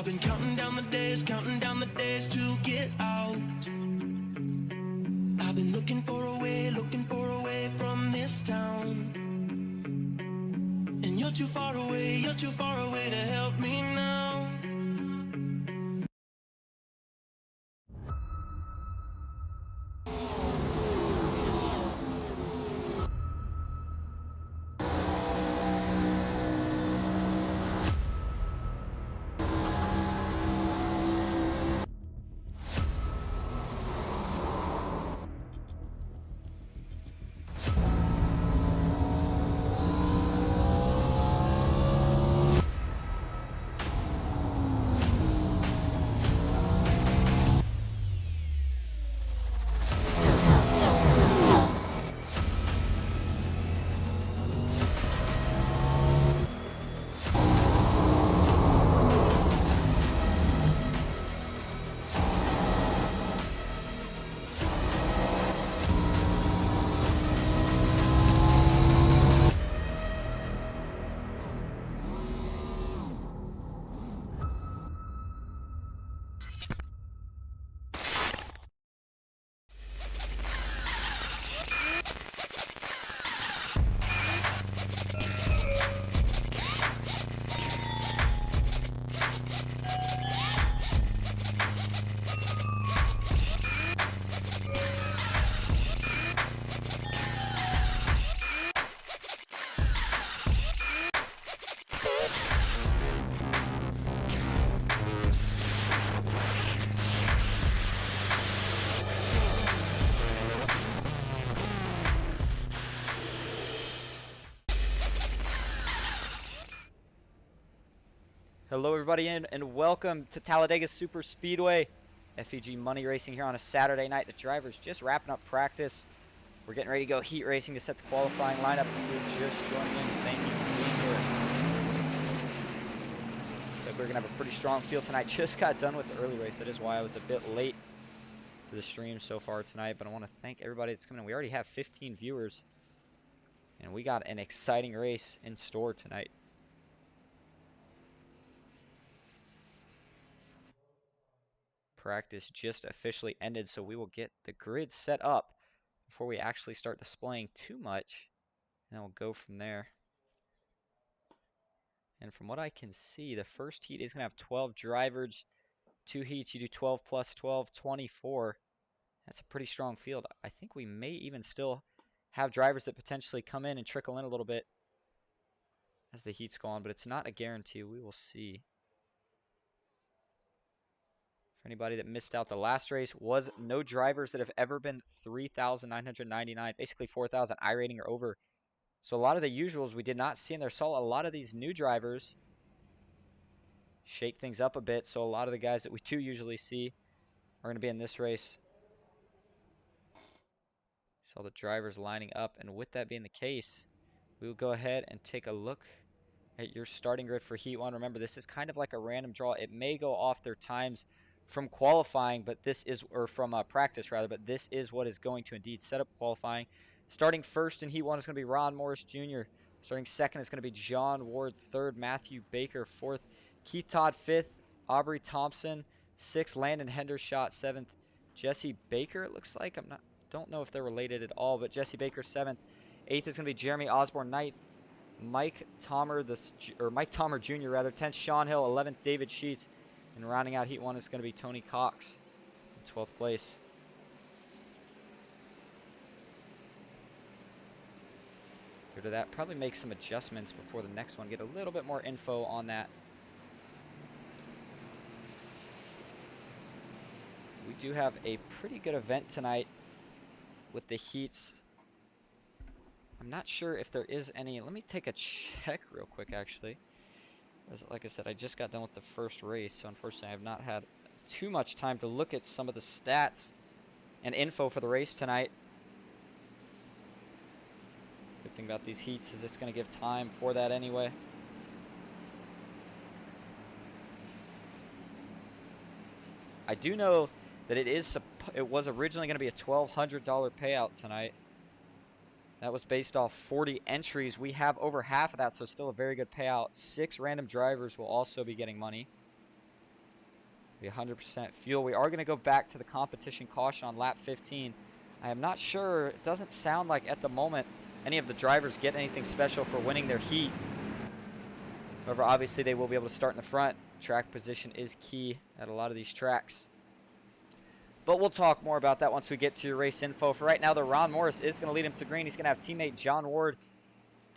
I've been counting down the days to get out. I've been looking for a way from this town. And you're too far away to help me now. Hello everybody and welcome to Talladega Superspeedway. FEG money racing here on a Saturday night. The drivers just wrapping up practice. We're getting ready to go heat racing to set the qualifying lineup. If you're just joining in, thank you for being here. Looks like we're going to have a pretty strong field tonight. Just got done with the early race. That is why I was a bit late to the stream so far tonight. But I want to thank everybody that's coming in. We already have 15 viewers. And we got an exciting race in store tonight. Practice just officially ended, so we will get the grid set up before we actually start displaying too much, and then we'll go from there. And from what I can see, the first heat is going to have 12 drivers. 2 heats, you do 12 plus 12, 24. That's a pretty strong field. I think we may even still have drivers that potentially come in and trickle in a little bit as the heats go on, but it's not a guarantee. We will see. For anybody that missed out, the last race was no drivers that have ever been 3,999, basically 4,000 I rating or over. So a lot of the usuals we did not see in there. Saw a lot of these new drivers shake things up a bit. So a lot of the guys that we do usually see are going to be in this race. Saw the drivers lining up, and with that being the case, we will go ahead and take a look at your starting grid for Heat 1. Remember, this is kind of like a random draw. It may go off their times from qualifying, but this is, or from practice rather, but this is what is going to indeed set up qualifying. Starting first in Heat 1 is going to be Ron Morris Jr. Starting second is going to be John Ward. Third, Matthew Baker. Fourth, Keith Todd. Fifth, Aubrey Thompson. Sixth, Landon Hendershot. Seventh, Jesse Baker. It looks like don't know if they're related at all, but Jesse Baker. Seventh. Eighth is going to be Jeremy Osborne. Ninth, Mike Tomer Jr. rather. 10th, Sean Hill. 11th, David Sheets. And rounding out Heat 1 is going to be Tony Cox in 12th place. After that, probably make some adjustments before the next one. Get a little bit more info on that. We do have a pretty good event tonight with the heats. I'm not sure if there is any. Let me take a check real quick, actually. Like I said, I just got done with the first race, so unfortunately I have not had too much time to look at some of the stats and info for the race tonight. Good thing about these heats is it's going to give time for that anyway. I do know that it was originally going to be a $1,200 payout tonight. That was based off 40 entries. We have over half of that, so still a very good payout. 6 random drivers will also be getting money. Be 100% fuel. We are going to go back to the competition caution on lap 15. I am not sure. It doesn't sound like at the moment any of the drivers get anything special for winning their heat. However, obviously they will be able to start in the front. Track position is key at a lot of these tracks. But we'll talk more about that once we get to your race info. For right now, though, Ron Morris is going to lead him to green. He's going to have teammate John Ward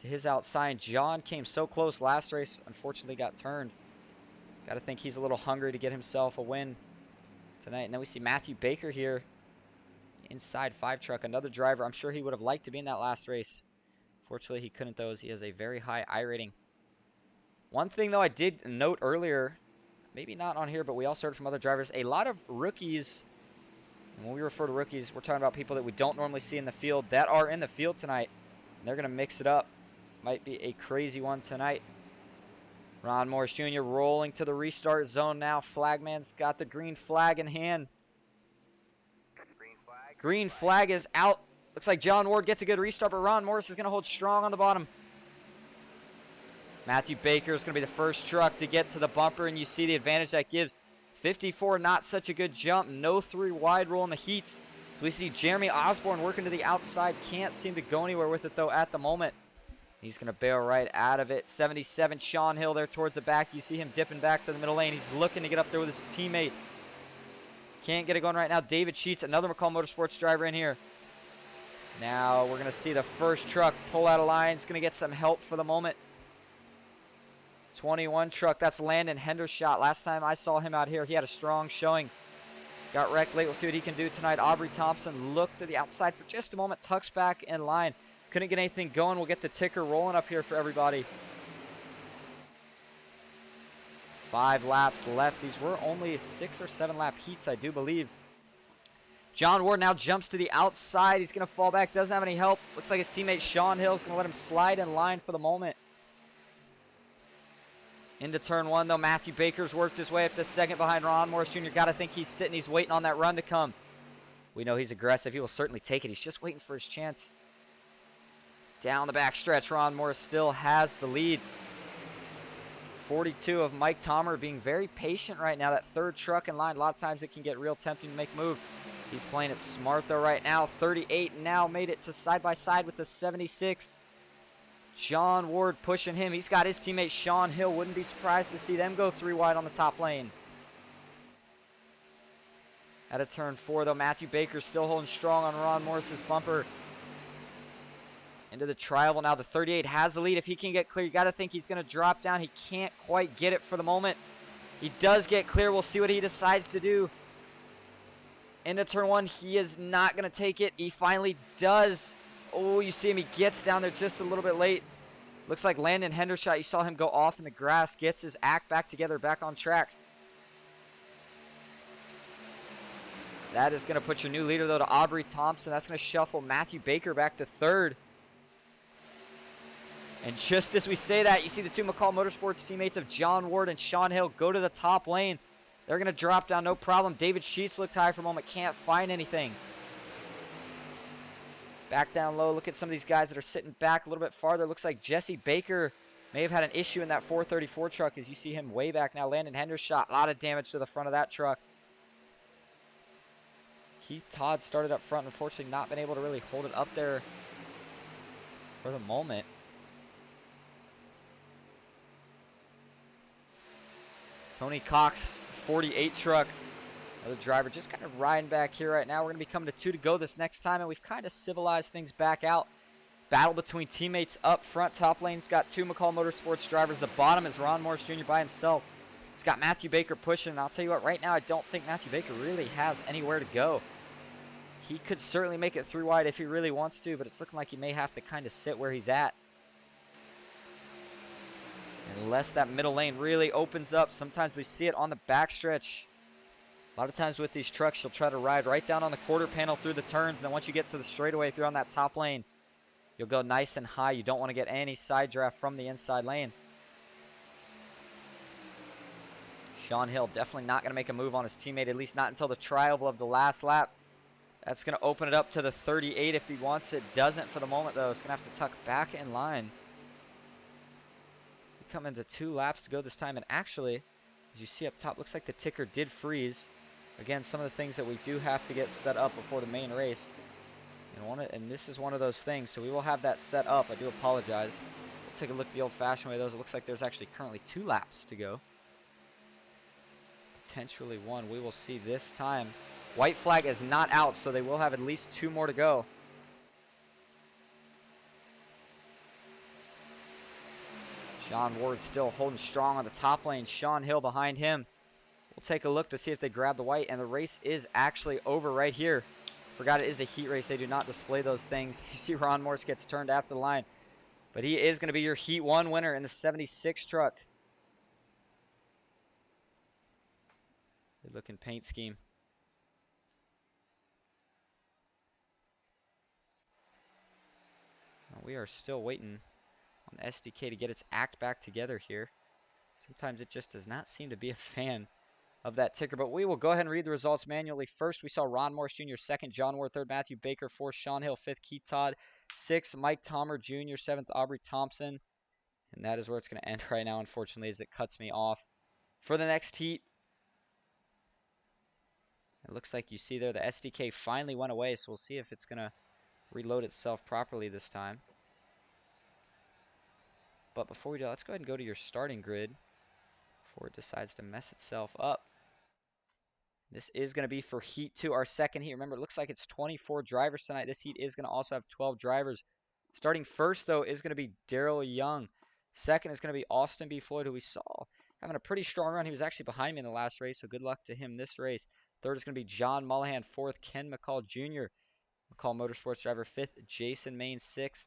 to his outside. John came so close last race, unfortunately got turned. Got to think he's a little hungry to get himself a win tonight. And then we see Matthew Baker here, inside 5 truck, another driver. I'm sure he would have liked to be in that last race. Fortunately, he couldn't, though, as he has a very high I rating. One thing, though, I did note earlier, maybe not on here, but we also heard from other drivers, a lot of rookies. And when we refer to rookies, we're talking about people that we don't normally see in the field that are in the field tonight. And they're going to mix it up. Might be a crazy one tonight. Ron Morris Jr. rolling to the restart zone now. Flagman's got the green flag in hand. Green flag is out. Looks like John Ward gets a good restart, but Ron Morris is going to hold strong on the bottom. Matthew Baker is going to be the first truck to get to the bumper, and you see the advantage that gives. 54, not such a good jump. No 3 wide rule in the heats. So we see Jeremy Osborne working to the outside. Can't seem to go anywhere with it, though, at the moment. He's going to bail right out of it. 77, Sean Hill there towards the back. You see him dipping back to the middle lane. He's looking to get up there with his teammates. Can't get it going right now. David Sheets, another McCall Motorsports driver in here. Now we're going to see the first truck pull out of line. It's going to get some help for the moment. 21 truck, that's Landon Hendershot. Last time I saw him out here, he had a strong showing. Got wrecked late. We'll see what he can do tonight. Aubrey Thompson looked to the outside for just a moment, tucks back in line. Couldn't get anything going. We'll get the ticker rolling up here for everybody. 5 laps left. These were only 6 or 7 lap heats, I do believe. John Ward now jumps to the outside. He's going to fall back. Doesn't have any help. Looks like his teammate Sean Hill is going to let him slide in line for the moment. Into turn 1, though. Matthew Baker's worked his way up to second behind Ron Morris Jr. Got to think he's sitting. He's waiting on that run to come. We know he's aggressive. He will certainly take it. He's just waiting for his chance. Down the back stretch, Ron Morris still has the lead. 42 of Mike Tomer being very patient right now. That third truck in line, a lot of times it can get real tempting to make a move. He's playing it smart, though, right now. 38 now made it to side-by-side with the 76. John Ward pushing him. He's got his teammate Sean Hill. Wouldn't be surprised to see them go 3 wide on the top lane. At a turn 4, though, Matthew Baker still holding strong on Ron Morris's bumper. Into the tri-oval now. The 38 has the lead. If he can get clear, you got to think he's going to drop down. He can't quite get it for the moment. He does get clear. We'll see what he decides to do. Into turn 1, he is not going to take it. He finally does. Oh, you see him. He gets down there just a little bit late. Looks like Landon Hendershot. You saw him go off in the grass. Gets his act back together, back on track. That is going to put your new leader, though, to Aubrey Thompson. That's going to shuffle Matthew Baker back to 3rd. And just as we say that, you see the 2 McCall Motorsports teammates of John Ward and Sean Hill go to the top lane. They're going to drop down, no problem. David Sheets looked high for a moment. Can't find anything. Back down low. Look at some of these guys that are sitting back a little bit farther. Looks like Jesse Baker may have had an issue in that 434 truck as you see him way back now. Landon Hendershot, a lot of damage to the front of that truck. Keith Todd started up front, unfortunately not been able to really hold it up there for the moment. Tony Cox, 48 truck. Another driver just kind of riding back here right now. We're going to be coming to 2 to go this next time, and we've kind of civilized things back out. Battle between teammates up front. Top lane's got 2 McCall Motorsports drivers. The bottom is Ron Morris Jr. by himself. It's got Matthew Baker pushing, and I'll tell you what, right now I don't think Matthew Baker really has anywhere to go. He could certainly make it 3 wide if he really wants to, but it's looking like he may have to kind of sit where he's at. Unless that middle lane really opens up. Sometimes we see it on the backstretch. A lot of times with these trucks, you'll try to ride right down on the quarter panel through the turns. And then once you get to the straightaway, if you're on that top lane, you'll go nice and high. You don't want to get any side draft from the inside lane. Sean Hill definitely not going to make a move on his teammate, at least not until the tri-oval of the last lap. That's going to open it up to the 38 if he wants it. Doesn't for the moment, though. It's going to have to tuck back in line. We come into 2 laps to go this time, and actually, As you see up top, looks like the ticker did freeze. Again, some of the things that we do have to get set up before the main race. And this is one of those things, so we will have that set up. I do apologize. We'll take a look the old-fashioned way. It looks like there's actually currently 2 laps to go. Potentially 1. We will see this time. White flag is not out, so they will have at least 2 more to go. John Ward still holding strong on the top lane. Sean Hill behind him. We'll take a look to see if they grab the white, and the race is actually over right here. Forgot it is a heat race. They do not display those things. You see Ron Morse gets turned after the line. But he is going to be your Heat 1 winner in the 76 truck. Good looking paint scheme. We are still waiting on SDK to get its act back together here. Sometimes it just does not seem to be a fan of that ticker, but we will go ahead and read the results manually. First, we saw Ron Morse Jr. second, John Ward third, Matthew Baker fourth, Sean Hill fifth, Keith Todd sixth, Mike Tomer Jr. seventh, Aubrey Thompson. And that is where it's going to end right now, unfortunately, as it cuts me off. For the next heat, it looks like you see there the SDK finally went away, so we'll see if it's going to reload itself properly this time. But before we do, let's go ahead and go to your starting grid before it decides to mess itself up. This is going to be for Heat 2, our second heat. Remember, it looks like it's 24 drivers tonight. This heat is going to also have 12 drivers. Starting first, though, is going to be Daryl Young. Second is going to be Austin B. Floyd, who we saw having a pretty strong run. He was actually behind me in the last race, so good luck to him this race. Third is going to be John Mullahan. Fourth, Ken McCall Jr. McCall Motorsports driver. Fifth, Jason Main. Sixth,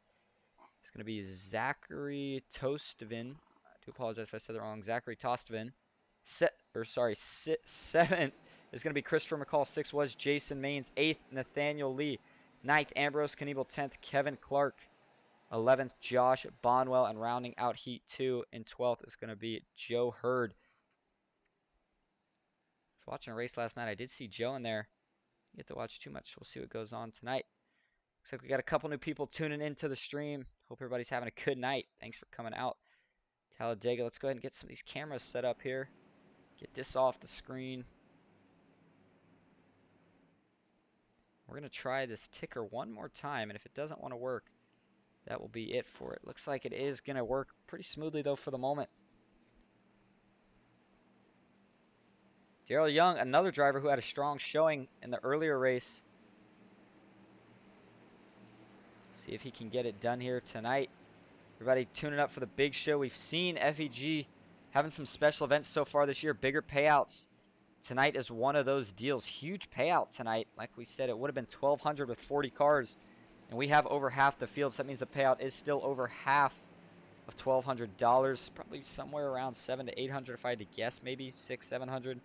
it's going to be Zachary Tostvin. I do apologize if I said that wrong. Zachary Tostvin. Seventh is going to be Christopher McCall. Sixth was Jason Maines. Eighth, Nathaniel Lee. Ninth, Ambrose Knievel. 10th, Kevin Clark. 11th, Josh Bonwell. And rounding out Heat 2 in 12th is going to be Joe Hurd. I was watching a race last night. I did see Joe in there. You get to watch too much. We'll see what goes on tonight. Looks like we got a couple new people tuning into the stream. Hope everybody's having a good night. Thanks for coming out. Talladega. Let's go ahead and get some of these cameras set up here. Get this off the screen. We're going to try this ticker one more time, and if it doesn't want to work, that will be it for it. Looks like it is going to work pretty smoothly, though, for the moment. Daryl Young, another driver who had a strong showing in the earlier race. See if he can get it done here tonight. Everybody tuning up for the big show. We've seen FEG having some special events so far this year, bigger payouts. Tonight is one of those deals. Huge payout tonight. Like we said, it would have been $1,200 with 40 cars. And we have over half the field, so that means the payout is still over half of $1,200. Probably somewhere around $700 to $800 if I had to guess, maybe $600, $700.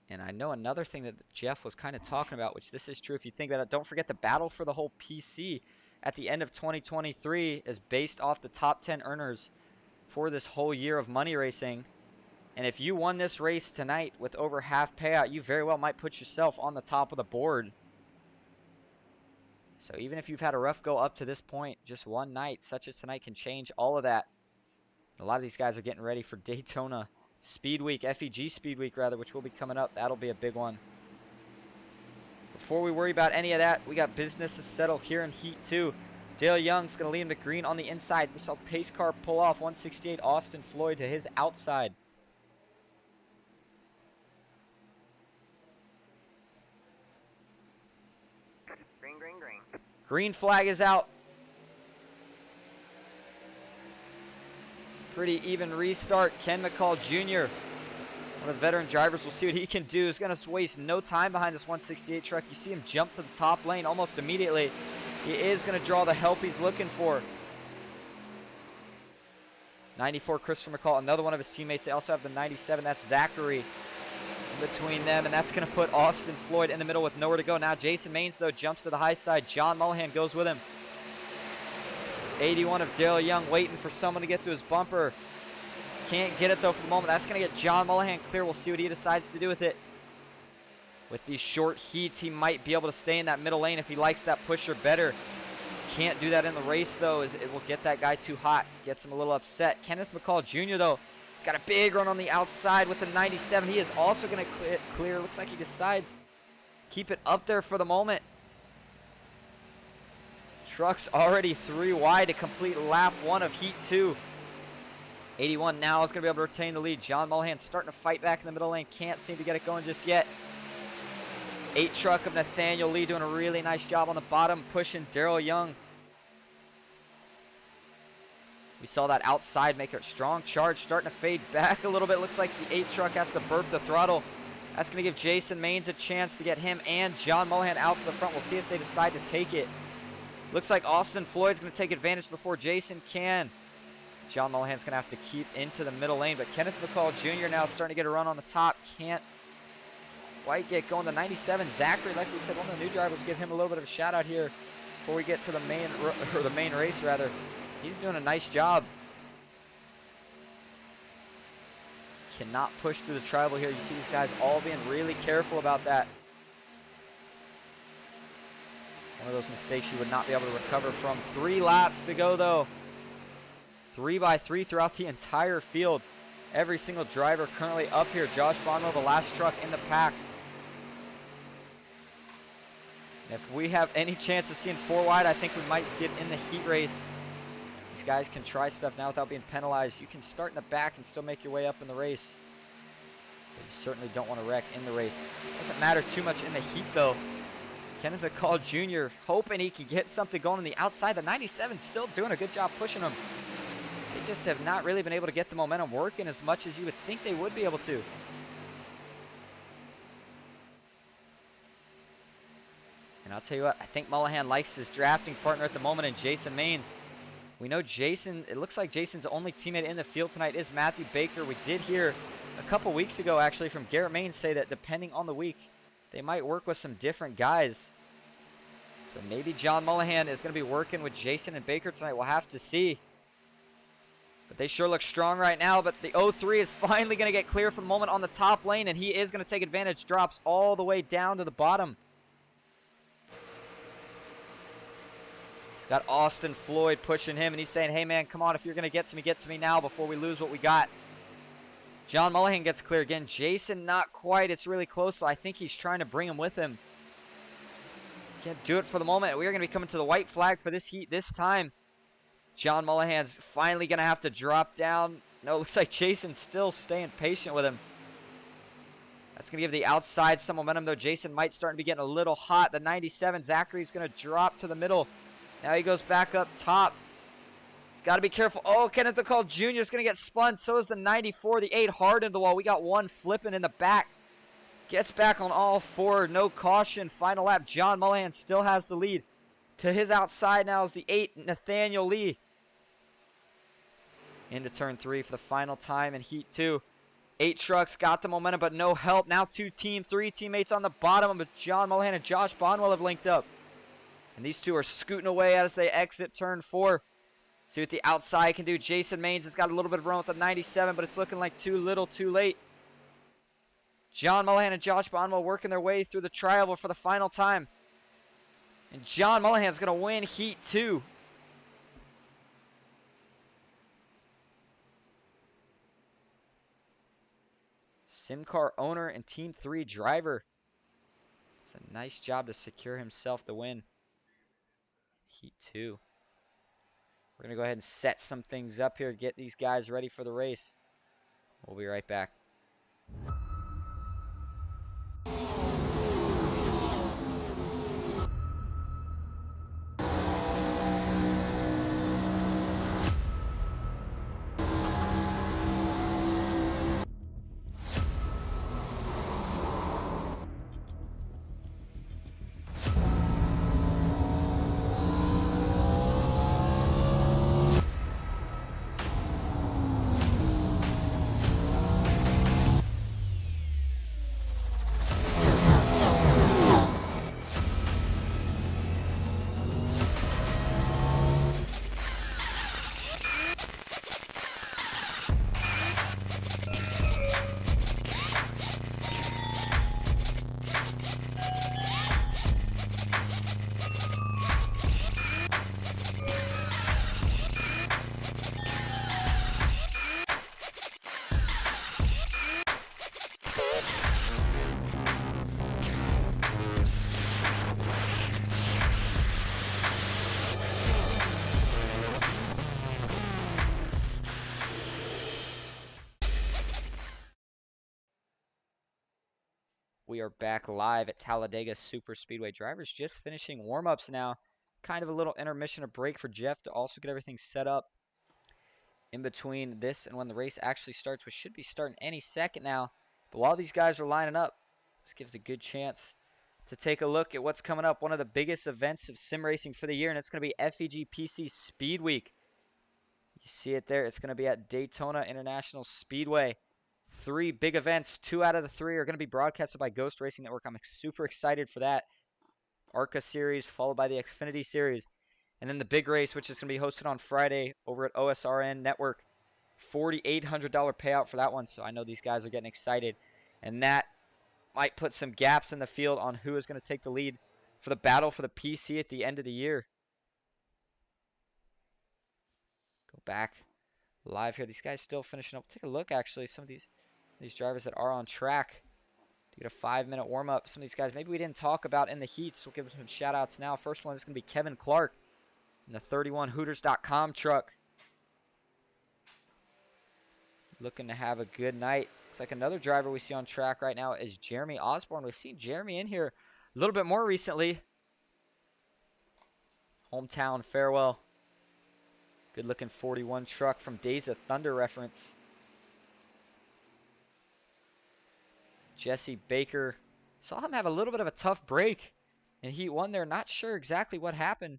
And I know another thing that Jeff was kind of talking about, which this is true if you think about it. Don't forget the battle for the whole PC at the end of 2023 is based off the top 10 earners for this whole year of money racing. And if you won this race tonight with over half payout, you very well might put yourself on the top of the board. So even if you've had a rough go up to this point, just one night, such as tonight, can change all of that. A lot of these guys are getting ready for Daytona Speed Week, FEG Speed Week rather, which will be coming up. That'll be a big one. Before we worry about any of that, we got business to settle here in Heat 2. Dale Young's going to lead him to green on the inside. We saw pace car pull off 168 Austin Floyd to his outside. Green, green, green. Green flag is out. Pretty even restart. Ken McCall Jr., one of the veteran drivers, will see what he can do. He's going to waste no time behind this 168 truck. You see him jump to the top lane almost immediately. He is going to draw the help he's looking for. 94, Christopher McCall, another one of his teammates. They also have the 97. That's Zachary in between them, and that's going to put Austin Floyd in the middle with nowhere to go. Now Jason Maines, though, jumps to the high side. John Mullahan goes with him. 81 of Daryl Young waiting for someone to get to his bumper. Can't get it, though, for the moment. That's going to get John Mullahan clear. We'll see what he decides to do with it. With these short heats, he might be able to stay in that middle lane if he likes that pusher better. can't do that in the race, though, as it will get that guy too hot. Gets him a little upset. Kenneth McCall Jr., though, he's got a big run on the outside with the 97. He is also going to clear. Looks like he decides to keep it up there for the moment. Truck's already 3 wide to complete lap 1 of Heat 2. 81 now is going to be able to retain the lead. John Mullihan starting to fight back in the middle lane. Can't seem to get it going just yet. 8 truck of Nathaniel Lee doing a really nice job on the bottom, pushing Daryl Young. We saw that outside make a strong charge, starting to fade back a little bit. Looks like the 8 truck has to burp the throttle. That's going to give Jason Maines a chance to get him and John Mullihan out to the front. We'll see if they decide to take it. Looks like Austin Floyd's going to take advantage before Jason can. John Mullihan's going to have to keep into the middle lane, but Kenneth McCall Jr. now starting to get a run on the top. Can't quite get going. The 97, Zachary, like we said, one of the new drivers, give him a little bit of a shout out here before we get to the main race rather. He's doing a nice job. Cannot push through the tribal here. You see these guys all being really careful about that. One of those mistakes you would not be able to recover from. 3 laps to go, though. 3 by 3 throughout the entire field. Every single driver currently up here. Josh Bonwell, the last truck in the pack. If we have any chance of seeing 4 wide, I think we might see it in the heat race. These guys can try stuff now without being penalized. You can start in the back and still make your way up in the race. But you certainly don't want to wreck in the race. Doesn't matter too much in the heat, though. Kenneth McCall Jr. hoping he can get something going on the outside. The 97 still doing a good job pushing him. They just have not really been able to get the momentum working as much as you would think they would be able to. And I'll tell you what, I think Mullihan likes his drafting partner at the moment in Jason Maines. We know Jason, it looks like Jason's only teammate in the field tonight is Matthew Baker. We did hear a couple weeks ago, actually, from Garrett Maines say that depending on the week, they might work with some different guys. So maybe John Mullihan is going to be working with Jason and Baker tonight. We'll have to see. But they sure look strong right now. But the 03 is finally going to get clear for the moment on the top lane, and he is going to take advantage. Drops all the way down to the bottom. Got Austin Floyd pushing him, and he's saying, hey, man, come on. If you're going to get to me now before we lose what we got. John Mullihan gets clear again. Jason, not quite. It's really close, so I think he's trying to bring him with him. Can't do it for the moment. We are going to be coming to the white flag for this heat this time. John Mullihan's finally going to have to drop down. No, it looks like Jason's still staying patient with him. That's going to give the outside some momentum, though. Jason might start to be getting a little hot. The 97, Zachary's going to drop to the middle. Now he goes back up top. He's got to be careful. Oh, Kenneth McCall Jr. is going to get spun. So is the 94, the 8 hard into the wall. We got one flipping in the back. Gets back on all 4. No caution. Final lap. John Mullihan still has the lead. To his outside now is the 8, Nathaniel Lee. Into turn 3 for the final time in Heat 2. 8 trucks got the momentum, but no help. Now 3 teammates on the bottom, but John Mullihan and Josh Bonwell have linked up. And these 2 are scooting away as they exit turn 4. See what the outside can do. Jason Maines has got a little bit of run with the 97, but it's looking like too little, too late. John Mullihan and Josh Bonwell working their way through the tri-oval for the final time. And John Mullihan's going to win Heat 2. SimCar owner and Team 3 driver. It's a nice job to secure himself the win. Heat 2. We're going to go ahead and set some things up here, get these guys ready for the race. We'll be right back. We are back live at Talladega Superspeedway. Drivers just finishing warm-ups now. Kind of a little intermission, a break for Jeff to also get everything set up in between this and when the race actually starts, which should be starting any second now. But while these guys are lining up, this gives a good chance to take a look at what's coming up. One of the biggest events of sim racing for the year, and it's going to be FEG-PC Speed Week. You see it there. It's going to be at Daytona International Speedway. 3 big events. 2 out of the 3 are going to be broadcasted by Ghost Racing Network. I'm super excited for that. ARCA Series followed by the Xfinity Series. And then the big race, which is going to be hosted on Friday over at OSRN Network. $4,800 payout for that one. So I know these guys are getting excited. And that might put some gaps in the field on who is going to take the lead for the battle for the PC at the end of the year. Go back live here. These guys still finishing up. Take a look, actually. Some of these drivers that are on track to get a 5-minute warm-up. Some of these guys maybe we didn't talk about in the heats. We'll give them some shout-outs now. First one is going to be Kevin Clark in the 31Hooters.com truck. Looking to have a good night. Looks like another driver we see on track right now is Jeremy Osborne. We've seen Jeremy in here a little bit more recently. Hometown farewell. Good looking 41 truck from Days of Thunder reference. Jesse Baker. Saw him have a little bit of a tough break in Heat 1 there. Not sure exactly what happened.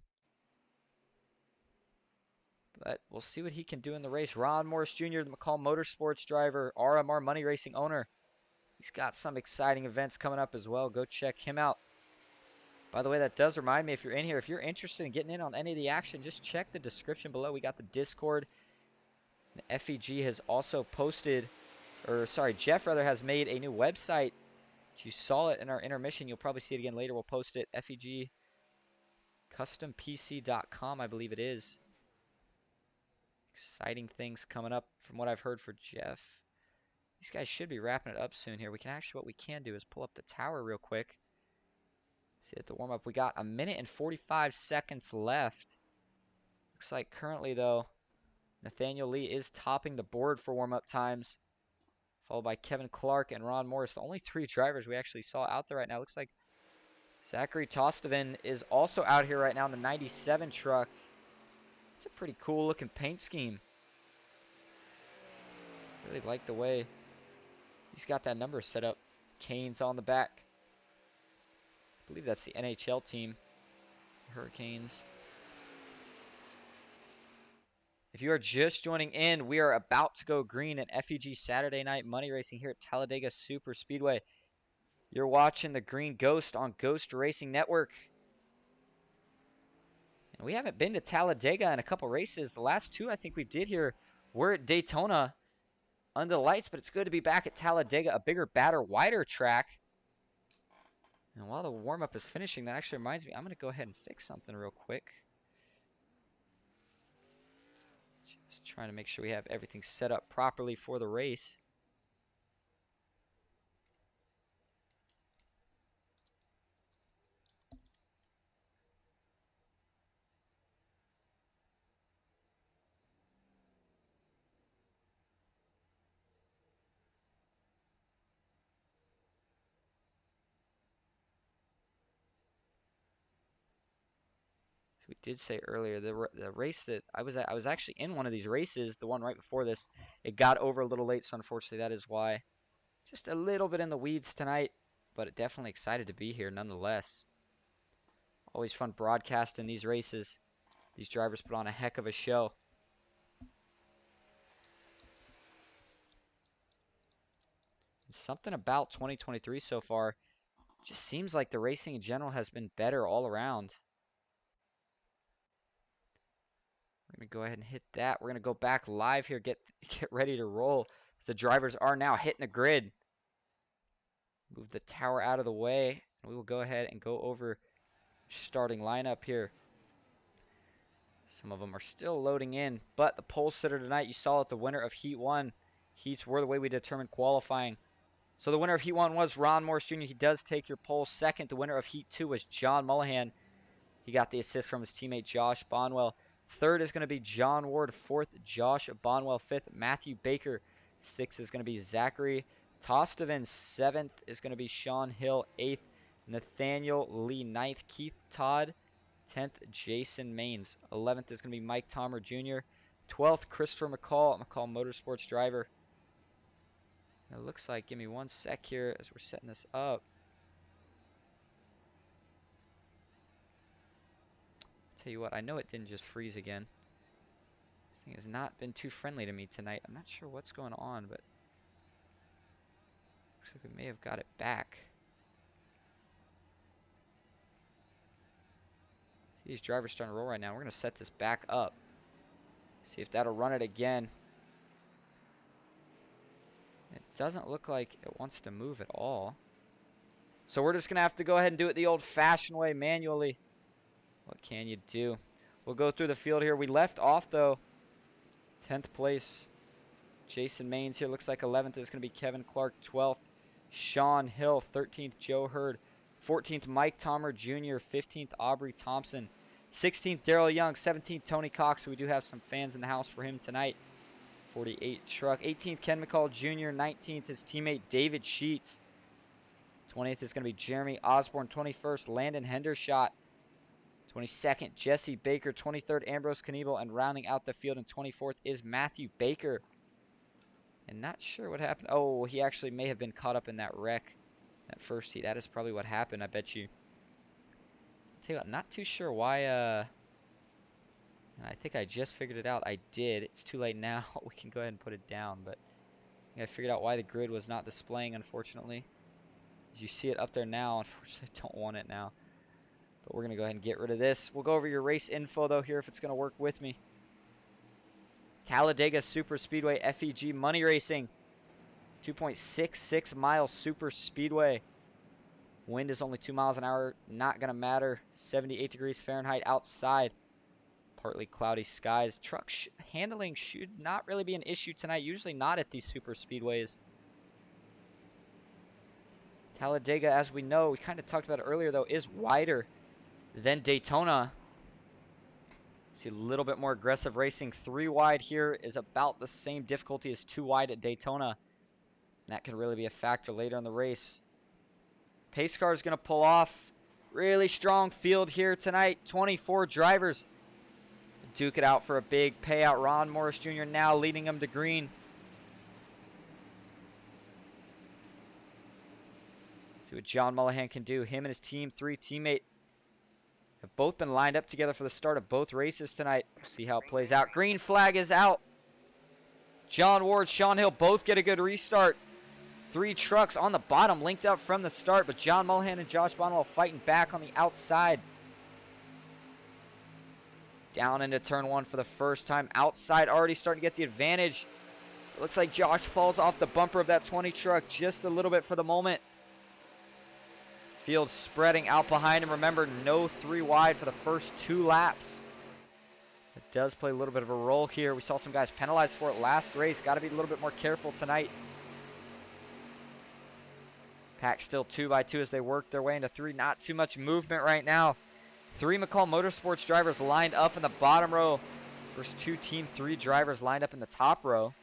But we'll see what he can do in the race. Ron Morris Jr., the McCall Motorsports driver, RMR Money Racing owner. He's got some exciting events coming up as well. Go check him out. By the way, that does remind me, if you're in here, if you're interested in getting in on any of the action, just check the description below. We got the Discord. The FEG has also posted, Jeff rather has made a new website. If you saw it in our intermission, you'll probably see it again later. We'll post it. FEG CustomPC.com, I believe it is. Exciting things coming up from what I've heard for Jeff. These guys should be wrapping it up soon here. What we can do is pull up the tower real quick. See at the warm-up, we got 1 minute and 45 seconds left. Looks like currently, though, Nathaniel Lee is topping the board for warm-up times, followed by Kevin Clark and Ron Morris. The only 3 drivers we actually saw out there right now. Looks like Zachary Tostovan is also out here right now in the 97 truck. It's a pretty cool looking paint scheme. Really like the way he's got that number set up. Canes on the back. I believe that's the NHL team. Hurricanes. If you are just joining in, we are about to go green at FEG Saturday Night Money Racing here at Talladega Superspeedway. You're watching the Green Ghost on Ghost Racing Network. And we haven't been to Talladega in a couple races. The last 2 I think we did here were at Daytona under the lights, but it's good to be back at Talladega, a bigger, badder, wider track. And while the warm-up is finishing, that actually reminds me, I'm going to go ahead and fix something real quick. Just trying to make sure we have everything set up properly for the race. We did say earlier the race that I was at, I was actually in one of these races, the one right before this. It got over a little late, so unfortunately that is why. Just a little bit in the weeds tonight, but definitely excited to be here nonetheless. Always fun broadcasting these races. These drivers put on a heck of a show. And something about 2023 so far, just seems like the racing in general has been better all around. We're going to go ahead and hit that. We're going to go back live here, get ready to roll. The drivers are now hitting the grid. Move the tower out of the way. And we will go ahead and go over starting lineup here. Some of them are still loading in, but the pole sitter tonight, you saw it, the winner of Heat 1. Heats were the way we determined qualifying. So the winner of Heat 1 was Ron Morris Jr. He does take your pole. Second, the winner of Heat 2 was John Mullihan. He got the assist from his teammate Josh Bonwell. Third is going to be John Ward. Fourth, Josh Bonwell. Fifth, Matthew Baker. Sixth is going to be Zachary Tostovan 7th is going to be Sean Hill. 8th, Nathaniel Lee. 9th, Keith Todd. 10th, Jason Maines. 11th is going to be Mike Tomer Jr. 12th, Christopher McCall, McCall Motorsports driver. It looks like, give me one sec here as we're setting this up. Tell you what, I know it didn't just freeze again. This thing has not been too friendly to me tonight. I'm not sure what's going on, but looks like we may have got it back. See, these drivers starting to roll right now. We're going to set this back up. See if that'll run it again. It doesn't look like it wants to move at all. So we're just going to have to go ahead and do it the old-fashioned way, manually. What can you do? We'll go through the field here. We left off, though, 10th place. Jason Maines here. Looks like 11th is going to be Kevin Clark. 12th, Sean Hill. 13th, Joe Hurd. 14th, Mike Tomer Jr. 15th, Aubrey Thompson. 16th, Daryl Young. 17th, Tony Cox. We do have some fans in the house for him tonight. 48 truck. 18th, Ken McCall Jr. 19th, his teammate David Sheets. 20th is going to be Jeremy Osborne. 21st, Landon Hendershot. 22nd, Jesse Baker. 23rd, Ambrose Knievel. And rounding out the field in 24th is Matthew Baker. And not sure what happened. Oh, he actually may have been caught up in that wreck. That first heat. That is probably what happened, I bet you. Tell you what, not too sure why, and I think I just figured it out. I did. It's too late now. We can go ahead and put it down, but I figured out why the grid was not displaying, unfortunately. As you see it up there now, unfortunately, I don't want it now. But we're going to go ahead and get rid of this. We'll go over your race info, though, here if it's going to work with me. Talladega Superspeedway FEG Money Racing. 2.66 mile super speedway. Wind is only 2 miles an hour. Not going to matter. 78 degrees Fahrenheit outside. Partly cloudy skies. Truck handling should not really be an issue tonight. Usually not at these super speedways. Talladega, as we know, we kind of talked about it earlier, though, is wider than Daytona. See a little bit more aggressive racing. 3 wide here is about the same difficulty as 2 wide at Daytona. And that can really be a factor later in the race. Pace car is going to pull off. Really strong field here tonight. 24 drivers. Duke it out for a big payout. Ron Morris Jr. now leading them to green. See what John Mullihan can do. Him and his Team 3 teammate have both been lined up together for the start of both races tonight. We'll see how it plays out. Green flag is out. John Ward, Sean Hill both get a good restart. 3 trucks on the bottom linked up from the start, but John Mullihan and Josh Bonwell fighting back on the outside. Down into turn 1 for the first time. Outside already starting to get the advantage. It looks like Josh falls off the bumper of that 20 truck just a little bit for the moment. Field spreading out behind him. Remember, no 3 wide for the first 2 laps. It does play a little bit of a role here. We saw some guys penalized for it last race. Got to be a little bit more careful tonight. Pack still 2 by 2 as they work their way into 3. Not too much movement right now. 3 McCall Motorsports drivers lined up in the bottom row. First 2 Team 3 drivers lined up in the top row.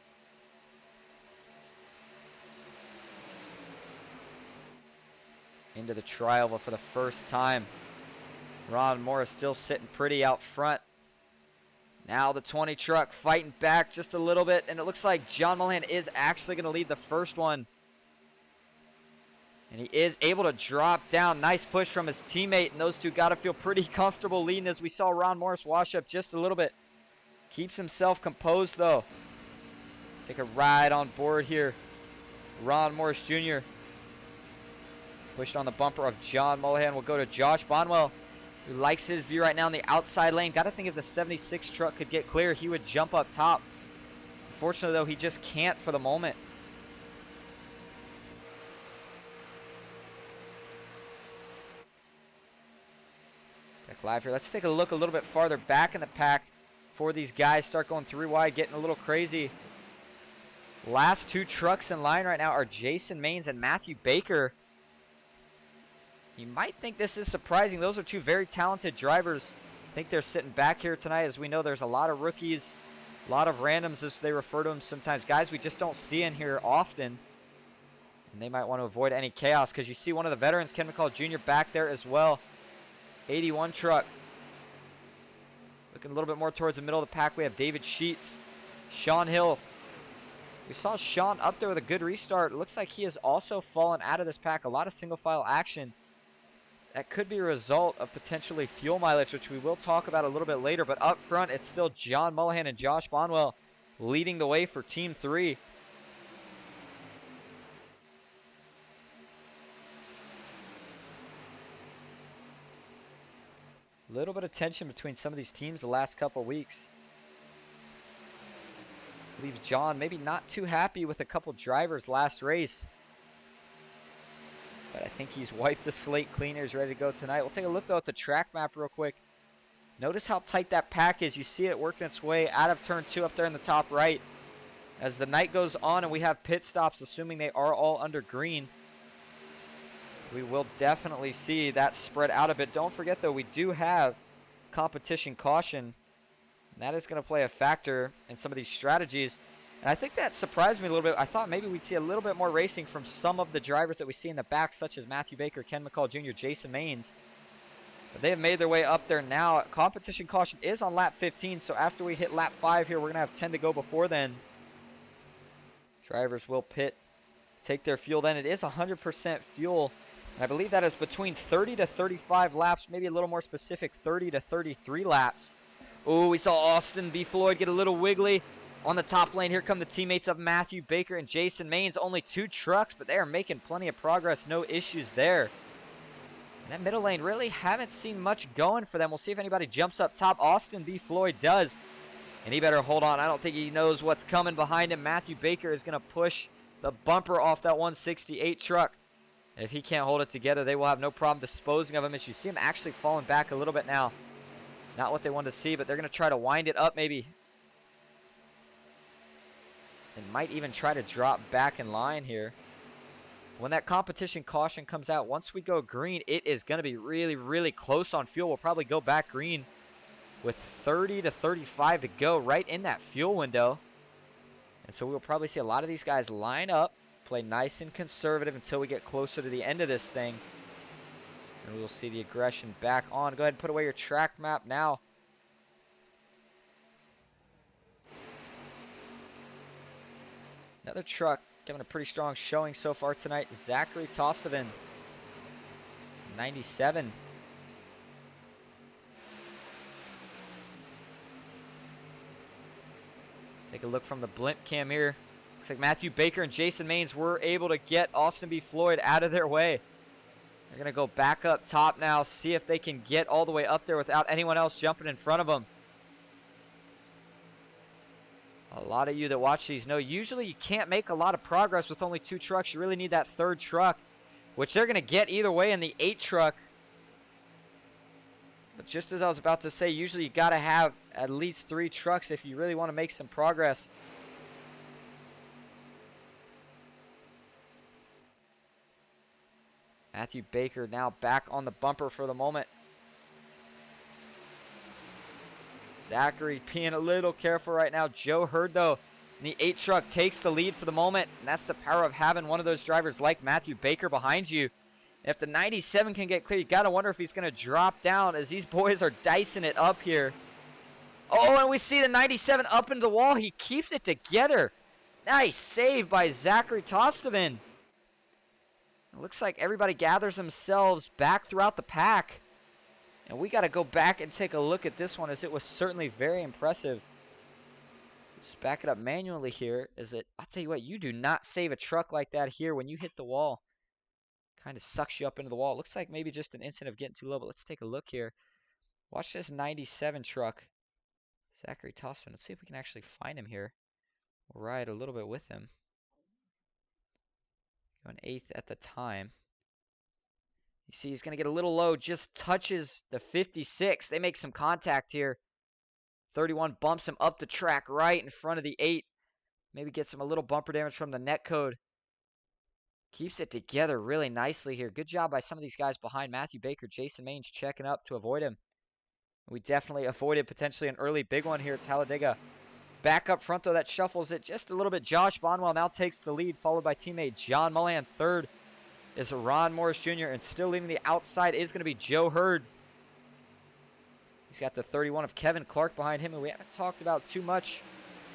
Into the tri-oval for the first time. Ron Morris still sitting pretty out front. Now the 20 truck fighting back just a little bit, and it looks like John Mullihan is actually going to lead the first one. And he is able to drop down. Nice push from his teammate, and those two got to feel pretty comfortable leading as we saw Ron Morris wash up just a little bit. Keeps himself composed, though. Take a ride on board here. Ron Morris Jr. pushed on the bumper of John Mullihan. We'll go to Josh Bonwell, who likes his view right now in the outside lane. Got to think if the 76 truck could get clear, he would jump up top. Unfortunately, though, he just can't for the moment. Back live here. Let's take a look a little bit farther back in the pack before these guys start going 3 wide, getting a little crazy. Last 2 trucks in line right now are Jason Maines and Matthew Baker. You might think this is surprising. Those are 2 very talented drivers. I think they're sitting back here tonight. As we know, there's a lot of rookies, a lot of randoms as they refer to them sometimes. Guys we just don't see in here often. And they might want to avoid any chaos because you see one of the veterans, Ken McCall Jr., back there as well. 81 truck. Looking a little bit more towards the middle of the pack, we have David Sheets, Sean Hill. We saw Sean up there with a good restart. It looks like he has also fallen out of this pack. A lot of single file action. That could be a result of potentially fuel mileage, which we will talk about a little bit later. But up front, it's still John Mullihan and Josh Bonwell leading the way for Team 3. A little bit of tension between some of these teams the last couple weeks. I believe John maybe not too happy with a couple drivers last race. But I think he's wiped the slate clean. He's ready to go tonight. We'll take a look, though, at the track map real quick. Notice how tight that pack is. You see it working its way out of turn 2 up there in the top right. As the night goes on and we have pit stops, assuming they are all under green, we will definitely see that spread out a bit. Don't forget, though, we do have competition caution. And that is going to play a factor in some of these strategies. And I think that surprised me a little bit. I thought maybe we'd see a little bit more racing from some of the drivers that we see in the back, such as Matthew Baker, Ken McCall Jr., Jason Maines. But they have made their way up there now. Competition caution is on lap 15, so after we hit lap 5 here, we're going to have 10 to go before then. Drivers will pit, take their fuel then. It is 100% fuel. I believe that is between 30 to 35 laps, maybe a little more specific, 30 to 33 laps. Oh, we saw Austin B. Floyd get a little wiggly on the top lane. Here come the teammates of Matthew Baker and Jason Maines. Only 2 trucks, but they are making plenty of progress. No issues there. And that middle lane, really haven't seen much going for them. We'll see if anybody jumps up top. Austin B. Floyd does. And he better hold on. I don't think he knows what's coming behind him. Matthew Baker is going to push the bumper off that 168 truck. If he can't hold it together, they will have no problem disposing of him. As you see him actually falling back a little bit now. Not what they wanted to see, but they're going to try to wind it up maybe. And might even try to drop back in line here. When that competition caution comes out, once we go green, it is going to be really, really close on fuel. We'll probably go back green with 30 to 35 to go right in that fuel window. And so we'll probably see a lot of these guys line up, play nice and conservative until we get closer to the end of this thing. And we'll see the aggression back on. Go ahead and put away your track map now. Another truck giving a pretty strong showing so far tonight. Zachary Tostovan, 97. Take a look from the blimp cam here. Looks like Matthew Baker and Jason Maines were able to get Austin B. Floyd out of their way. They're going to go back up top now, see if they can get all the way up there without anyone else jumping in front of them. A lot of you that watch these know usually you can't make a lot of progress with only 2 trucks. You really need that 3rd truck, which they're going to get either way in the 8 truck. But just as I was about to say, usually you got to have at least 3 trucks if you really want to make some progress. Matthew Baker now back on the bumper for the moment. Zachary being a little careful right now. Joe Hurd, though, in the 8 truck takes the lead for the moment. And that's the power of having one of those drivers like Matthew Baker behind you. If the 97 can get clear, you got to wonder if he's going to drop down as these boys are dicing it up here. Oh, and we see the 97 up into the wall. He keeps it together. Nice save by Zachary Tostovan. It looks like everybody gathers themselves back throughout the pack. And we got to go back and take a look at this one, as it was certainly very impressive. Just back it up manually here. I'll tell you what, you do not save a truck like that here when you hit the wall. Kind of sucks you up into the wall. Looks like maybe just an incident of getting too low, but let's take a look here. Watch this 97 truck. Zachary Tostovan. Let's see if we can actually find him here. We'll ride a little bit with him. Going 8th at the time. You see he's going to get a little low, just touches the 56. They make some contact here. 31 bumps him up the track right in front of the 8. Maybe gets him a little bumper damage from the net code. Keeps it together really nicely here. Good job by some of these guys behind Matthew Baker. Jason Maines checking up to avoid him. We definitely avoided potentially an early big one here at Talladega. Back up front, though, that shuffles it just a little bit. Josh Bonwell now takes the lead, followed by teammate John Mullan. Third is Ron Morris Jr., and still leaving the outside is going to be Joe Hurd. He's got the 31 of Kevin Clark behind him, and we haven't talked about too much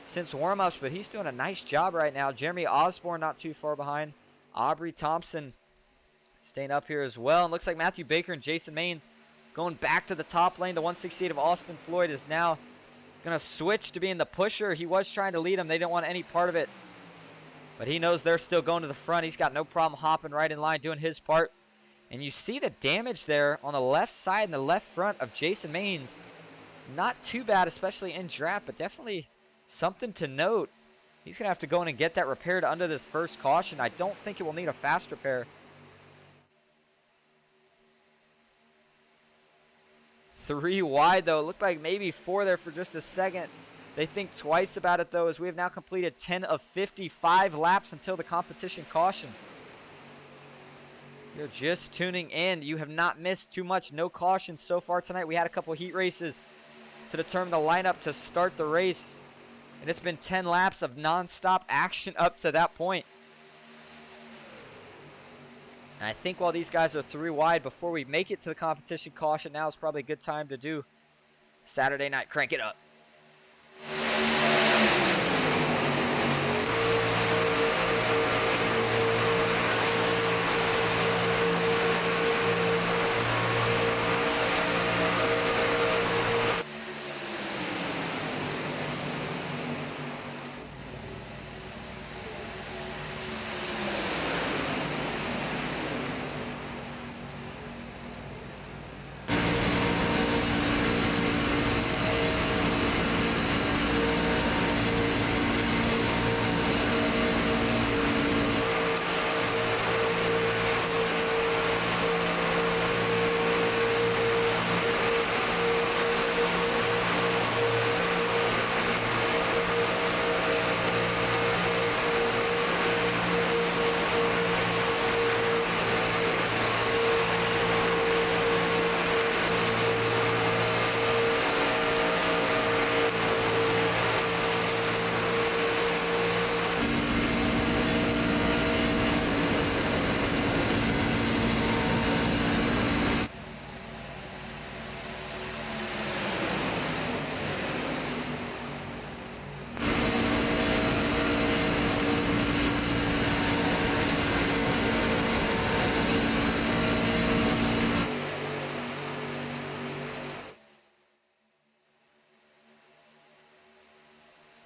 since warm-ups, but he's doing a nice job right now. Jeremy Osborne not too far behind. Aubrey Thompson staying up here as well. And looks like Matthew Baker and Jason Maines going back to the top lane. The 168 of Austin Floyd is now going to switch to being the pusher. He was trying to lead him. They didn't want any part of it. But he knows they're still going to the front. He's got no problem hopping right in line, doing his part. And you see the damage there on the left side and the left front of Jason Maines. Not too bad, especially in draft, but definitely something to note. He's going to have to go in and get that repaired under this first caution. I don't think it will need a fast repair. 3 wide, though. It looked like maybe 4 there for just a second. They think twice about it, though, as we have now completed 10 of 55 laps until the competition caution. You're just tuning in. You have not missed too much. No cautions so far tonight. We had a couple heat races to determine the lineup to start the race. And it's been 10 laps of non-stop action up to that point. And I think while these guys are 3 wide, before we make it to the competition caution, now is probably a good time to do Saturday night. Crank it up.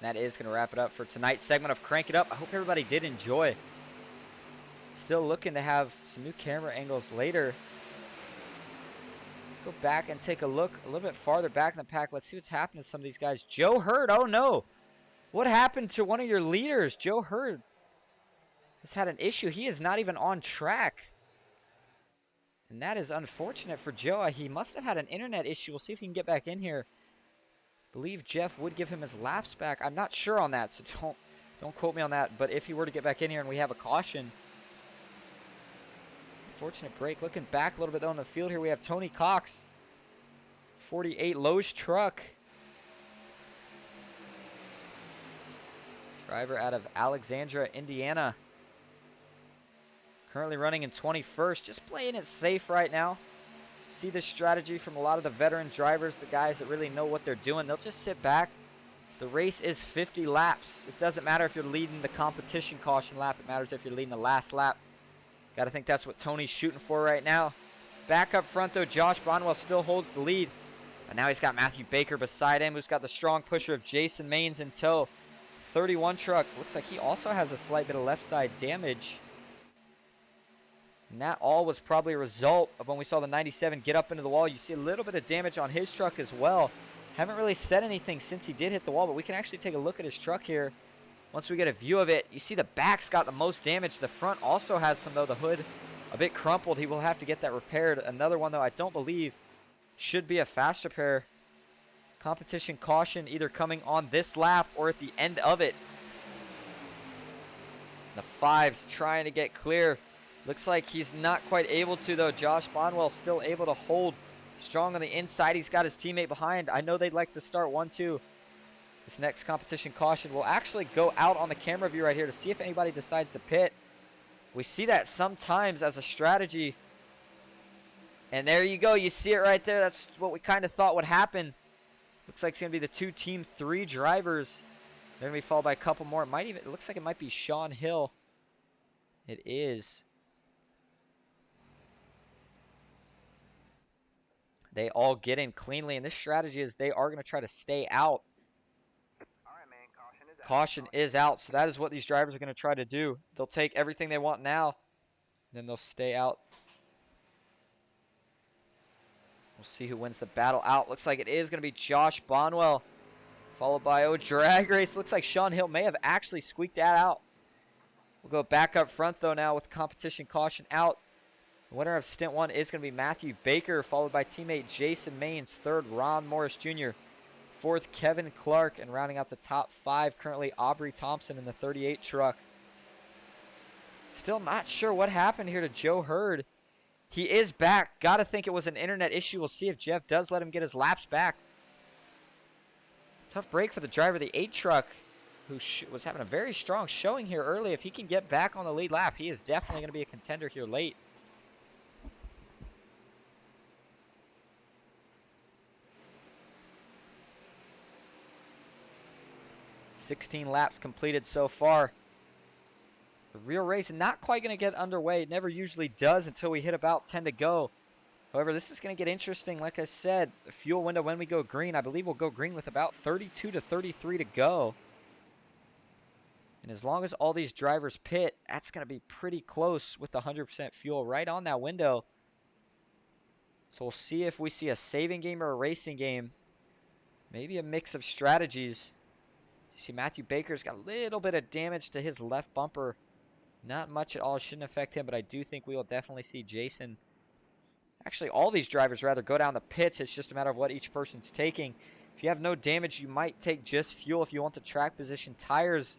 That is going to wrap it up for tonight's segment of Crank It Up. I hope everybody did enjoy. Still looking to have some new camera angles later. Let's go back and take a look a little bit farther back in the pack. Let's see what's happened to some of these guys. Joe Hurd, oh no. What happened to one of your leaders? Joe Hurd has had an issue. He is not even on track. And that is unfortunate for Joe. He must have had an internet issue. We'll see if he can get back in here. I believe Jeff would give him his laps back. I'm not sure on that, so don't quote me on that. But if he were to get back in here and we have a caution. Fortunate break. Looking back a little bit though in the field here, we have Tony Cox. 48 Lowe's truck. Driver out of Alexandria, Indiana. Currently running in 21st. Just playing it safe right now. See this strategy from a lot of the veteran drivers, the guys that really know what they're doing. They'll just sit back. The race is 50 laps. It doesn't matter if you're leading the competition caution lap. It matters if you're leading the last lap. Got to think that's what Tony's shooting for right now. Back up front, though, Josh Bonwell still holds the lead. And now he's got Matthew Baker beside him, who's got the strong pusher of Jason Maines in tow. 31 truck. Looks like he also has a slight bit of left side damage. And that all was probably a result of when we saw the 97 get up into the wall. You see a little bit of damage on his truck as well. Haven't really said anything since he did hit the wall, but we can actually take a look at his truck here. Once we get a view of it, you see the back's got the most damage. The front also has some, though. The hood a bit crumpled. He will have to get that repaired. Another one, though, I don't believe should be a fast repair. Competition caution either coming on this lap or at the end of it. The 5's trying to get clear. Looks like he's not quite able to, though. Josh Bonwell still able to hold strong on the inside. He's got his teammate behind. I know they'd like to start 1-2. This next competition caution will actually go out on the camera view right here to see if anybody decides to pit. We see that sometimes as a strategy. And there you go. You see it right there. That's what we kind of thought would happen. Looks like it's going to be the two Team 3 drivers. They're going to be followed by a couple more. It looks like it might be Sean Hill. It is. They all get in cleanly. And this strategy is they are going to try to stay out. All right, man. Caution is out. Caution is out. So that is what these drivers are going to try to do. They'll take everything they want now. Then they'll stay out. We'll see who wins the battle out. Looks like it is going to be Josh Bonwell, followed by drag race. Looks like Sean Hill may have actually squeaked that out. We'll go back up front, though, now with competition caution out. The winner of stint 1 is going to be Matthew Baker, followed by teammate Jason Maines. Third, Ron Morris Jr. Fourth, Kevin Clark. And rounding out the top 5, currently Aubrey Thompson in the 38 truck. Still not sure what happened here to Joe Hurd. He is back. Got to think it was an internet issue. We'll see if Jeff does let him get his laps back. Tough break for the driver of the 8 truck, who was having a very strong showing here early. If he can get back on the lead lap, he is definitely going to be a contender here late. $16 laps completed so far. The real race not quite going to get underway. It never usually does until we hit about 10 to go. However, this is going to get interesting. Like I said, the fuel window when we go green, I believe we'll go green with about 32 to 33 to go. And as long as all these drivers pit, that's going to be pretty close with the 100% fuel right on that window. So we'll see if we see a saving game or a racing game. Maybe a mix of strategies. You see Matthew Baker's got a little bit of damage to his left bumper. Not much at all. Shouldn't affect him, but I do think we will definitely see Jason. Actually, all these drivers rather go down the pits. It's just a matter of what each person's taking. If you have no damage, you might take just fuel if you want the track position tires,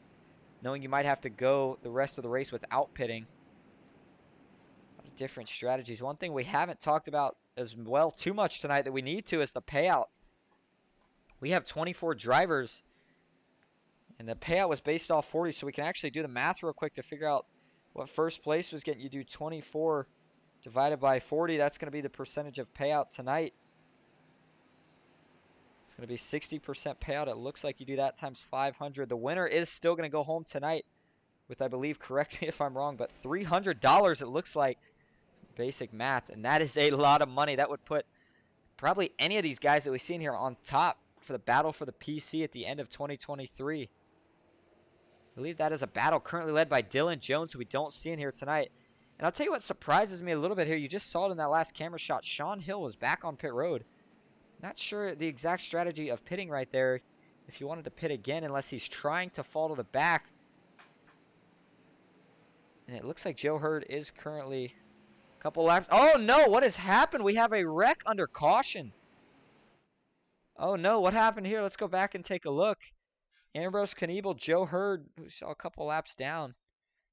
knowing you might have to go the rest of the race without pitting. A lot of different strategies. One thing we haven't talked about as well too much tonight that we need to is the payout. We have 24 drivers, and the payout was based off 40, so we can actually do the math real quick to figure out what first place was getting. You do 24 divided by 40. That's going to be the percentage of payout tonight. It's going to be 60% payout. It looks like you do that times 500. The winner is still going to go home tonight with, I believe, correct me if I'm wrong, but $300 it looks like. Basic math, and that is a lot of money. That would put probably any of these guys that we've seen here on top for the battle for the PC at the end of 2023. I believe that is a battle currently led by Dylan Jones, who we don't see in here tonight. And I'll tell you what surprises me a little bit here. You just saw it in that last camera shot. Sean Hill was back on pit road. Not sure the exact strategy of pitting right there, if he wanted to pit again, unless he's trying to fall to the back. And it looks like Joe Hurd is currently a couple laps. Oh no, what has happened? We have a wreck under caution. Oh no, what happened here? Let's go back and take a look. Ambrose Knievel, Joe Hurd, who saw a couple laps down.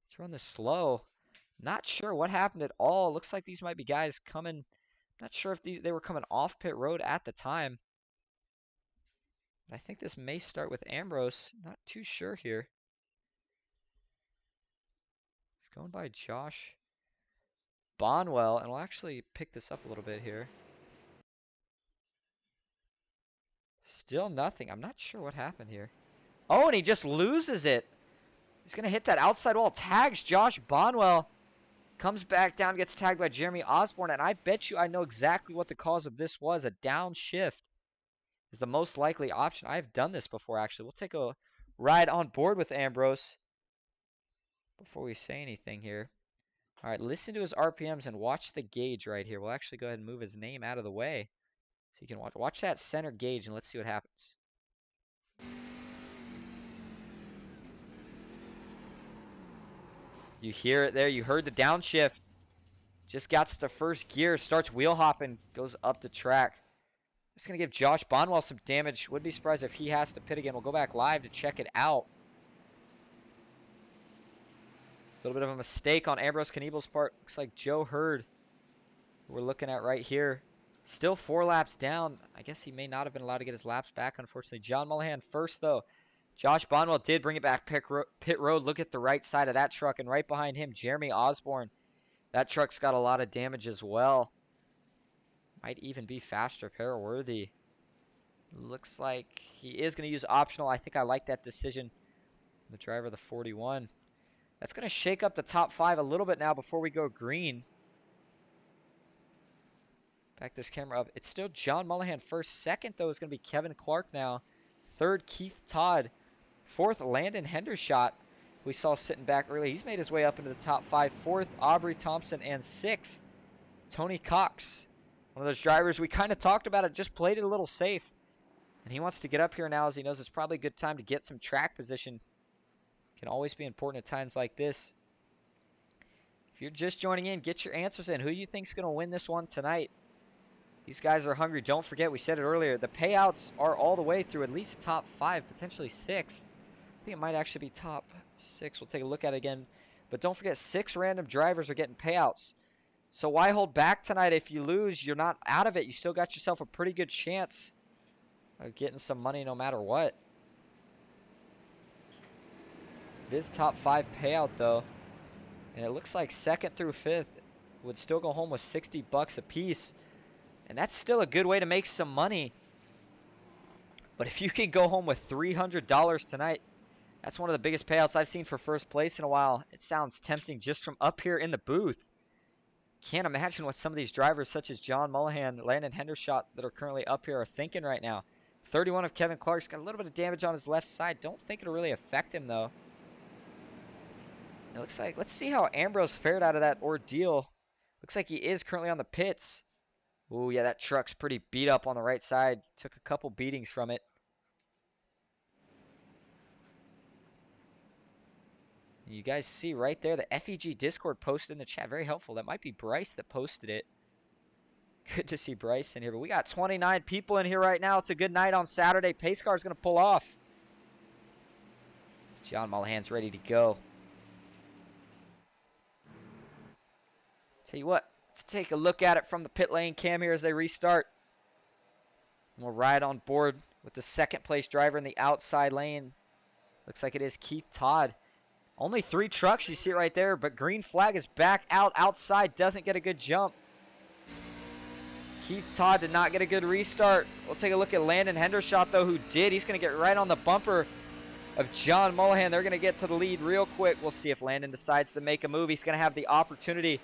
Let's run this slow. Not sure what happened at all. Looks like these might be guys coming. Not sure if they were coming off pit road at the time. But I think this may start with Ambrose. Not too sure here. It's going by Josh Bonwell, and we'll actually pick this up a little bit here. Still nothing. I'm not sure what happened here. Oh, and he just loses it. He's going to hit that outside wall. Tags Josh Bonwell. Comes back down, gets tagged by Jeremy Osborne, and I bet you I know exactly what the cause of this was. A downshift is the most likely option. I've done this before, actually. We'll take a ride on board with Ambrose before we say anything here. All right, listen to his RPMs and watch the gauge right here. We'll actually go ahead and move his name out of the way so you can watch that center gauge, and let's see what happens. You hear it there. You heard the downshift. Just got to the first gear. Starts wheel hopping. Goes up the track. It's going to give Josh Bonwell some damage. Would be surprised if he has to pit again. We'll go back live to check it out. A little bit of a mistake on Ambrose Knievel's part. Looks like Joe Hurd, who we're looking at right here, Still 4 laps down. I guess he may not have been allowed to get his laps back, unfortunately. John Mullihan first, though. Josh Bonwell did bring it back pit road. Look at the right side of that truck, and right behind him, Jeremy Osborne. That truck's got a lot of damage as well. Might even be faster, pair worthy. Looks like he is going to use optional. I think I like that decision. The driver of the 41. That's going to shake up the top 5 a little bit now before we go green. Back this camera up. It's still John Mullihan first. Second, though, is going to be Kevin Clark now. Third, Keith Todd. Fourth, Landon Hendershot, we saw sitting back early. He's made his way up into the top 5. Fourth, Aubrey Thompson. And sixth, Tony Cox. One of those drivers we kind of talked about it, just played it a little safe. And he wants to get up here now as he knows it's probably a good time to get some track position. Can always be important at times like this. If you're just joining in, get your answers in. Who do you think's going to win this one tonight? These guys are hungry. Don't forget, we said it earlier, the payouts are all the way through at least top 5, potentially 6. I think it might actually be top 6. We'll take a look at it again. But don't forget, 6 random drivers are getting payouts. So why hold back tonight? If you lose, you're not out of it. You still got yourself a pretty good chance of getting some money no matter what. It is top 5 payout, though. And it looks like 2nd through 5th would still go home with $60 a piece. And that's still a good way to make some money. But if you can go home with $300 tonight, that's one of the biggest payouts I've seen for first place in a while. It sounds tempting just from up here in the booth. Can't imagine what some of these drivers such as John Mullihan, Landon Hendershot that are currently up here are thinking right now. 31 of Kevin Clark's got a little bit of damage on his left side. Don't think it'll really affect him, though. It looks like, let's see how Ambrose fared out of that ordeal. Looks like he is currently on the pits. Ooh, yeah, that truck's pretty beat up on the right side. Took a couple beatings from it. You guys see right there, the FEG Discord posted in the chat. Very helpful. That might be Bryce that posted it. Good to see Bryce in here. But we got 29 people in here right now. It's a good night on Saturday. Pace car's going to pull off. John Mullihan's ready to go. Tell you what, let's take a look at it from the pit lane cam here as they restart. And we'll ride on board with the 2nd place driver in the outside lane. Looks like it is Keith Todd. Only 3 trucks, you see it right there, but green flag is back out outside, doesn't get a good jump. Keith Todd did not get a good restart. We'll take a look at Landon Hendershot, though, who did. He's going to get right on the bumper of John Mullihan. They're going to get to the lead real quick. We'll see if Landon decides to make a move. He's going to have the opportunity.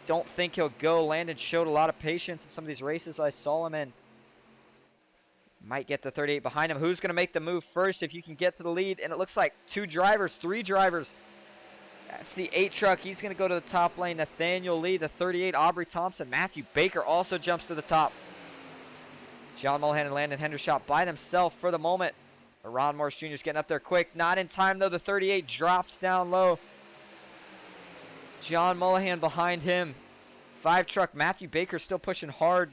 Don't think he'll go. Landon showed a lot of patience in some of these races I saw him in. Might get the 38 behind him. Who's going to make the move first if you can get to the lead? And it looks like 2 drivers, 3 drivers. That's the 8 truck. He's going to go to the top lane. Nathaniel Lee, the 38, Aubrey Thompson. Matthew Baker also jumps to the top. John Mullihan and Landon Hendershot by themselves for the moment. Ron Morris Jr. is getting up there quick. Not in time, though. The 38 drops down low. John Mullihan behind him. 5 truck. Matthew Baker still pushing hard.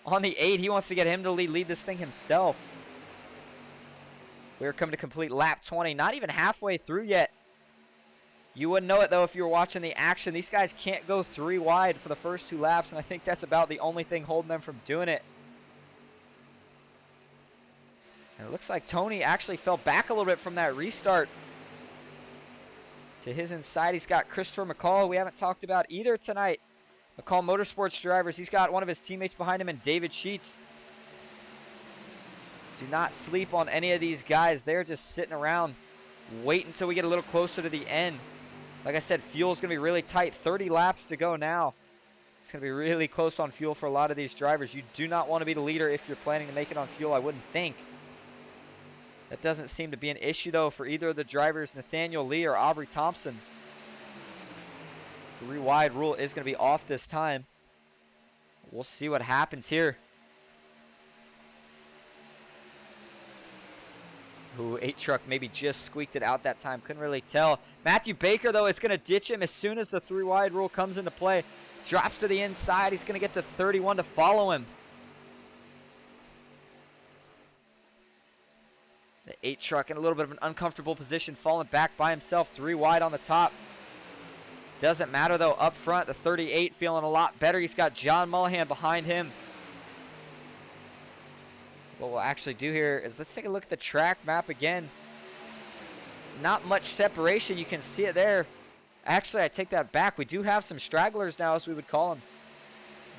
On the 8, he wants to get him to lead this thing himself. We're coming to complete lap 20. Not even halfway through yet. You wouldn't know it, though, if you were watching the action. These guys can't go 3 wide for the first 2 laps, and I think that's about the only thing holding them from doing it. And it looks like Tony actually fell back a little bit from that restart. To his inside, he's got Christopher McCall, we haven't talked about either tonight. McCall Motorsports drivers, he's got one of his teammates behind him, and David Sheets. Do not sleep on any of these guys. They're just sitting around. Wait until we get a little closer to the end. Like I said, fuel's going to be really tight. 30 laps to go now. It's going to be really close on fuel for a lot of these drivers. You do not want to be the leader if you're planning to make it on fuel, I wouldn't think. That doesn't seem to be an issue, though, for either of the drivers, Nathaniel Lee or Aubrey Thompson. 3 wide rule is going to be off this time. We'll see what happens here. Ooh, 8 truck maybe just squeaked it out that time. Couldn't really tell. Matthew Baker, though, is going to ditch him as soon as the 3 wide rule comes into play. Drops to the inside. He's going to get to 31 to follow him. The 8 truck in a little bit of an uncomfortable position, falling back by himself. 3 wide on the top. Doesn't matter though. Up front, the 38 feeling a lot better. He's got John Mullihan behind him. What we'll actually do here is let's take a look at the track map again. Not much separation. You can see it there. Actually, I take that back. We do have some stragglers now, as we would call them.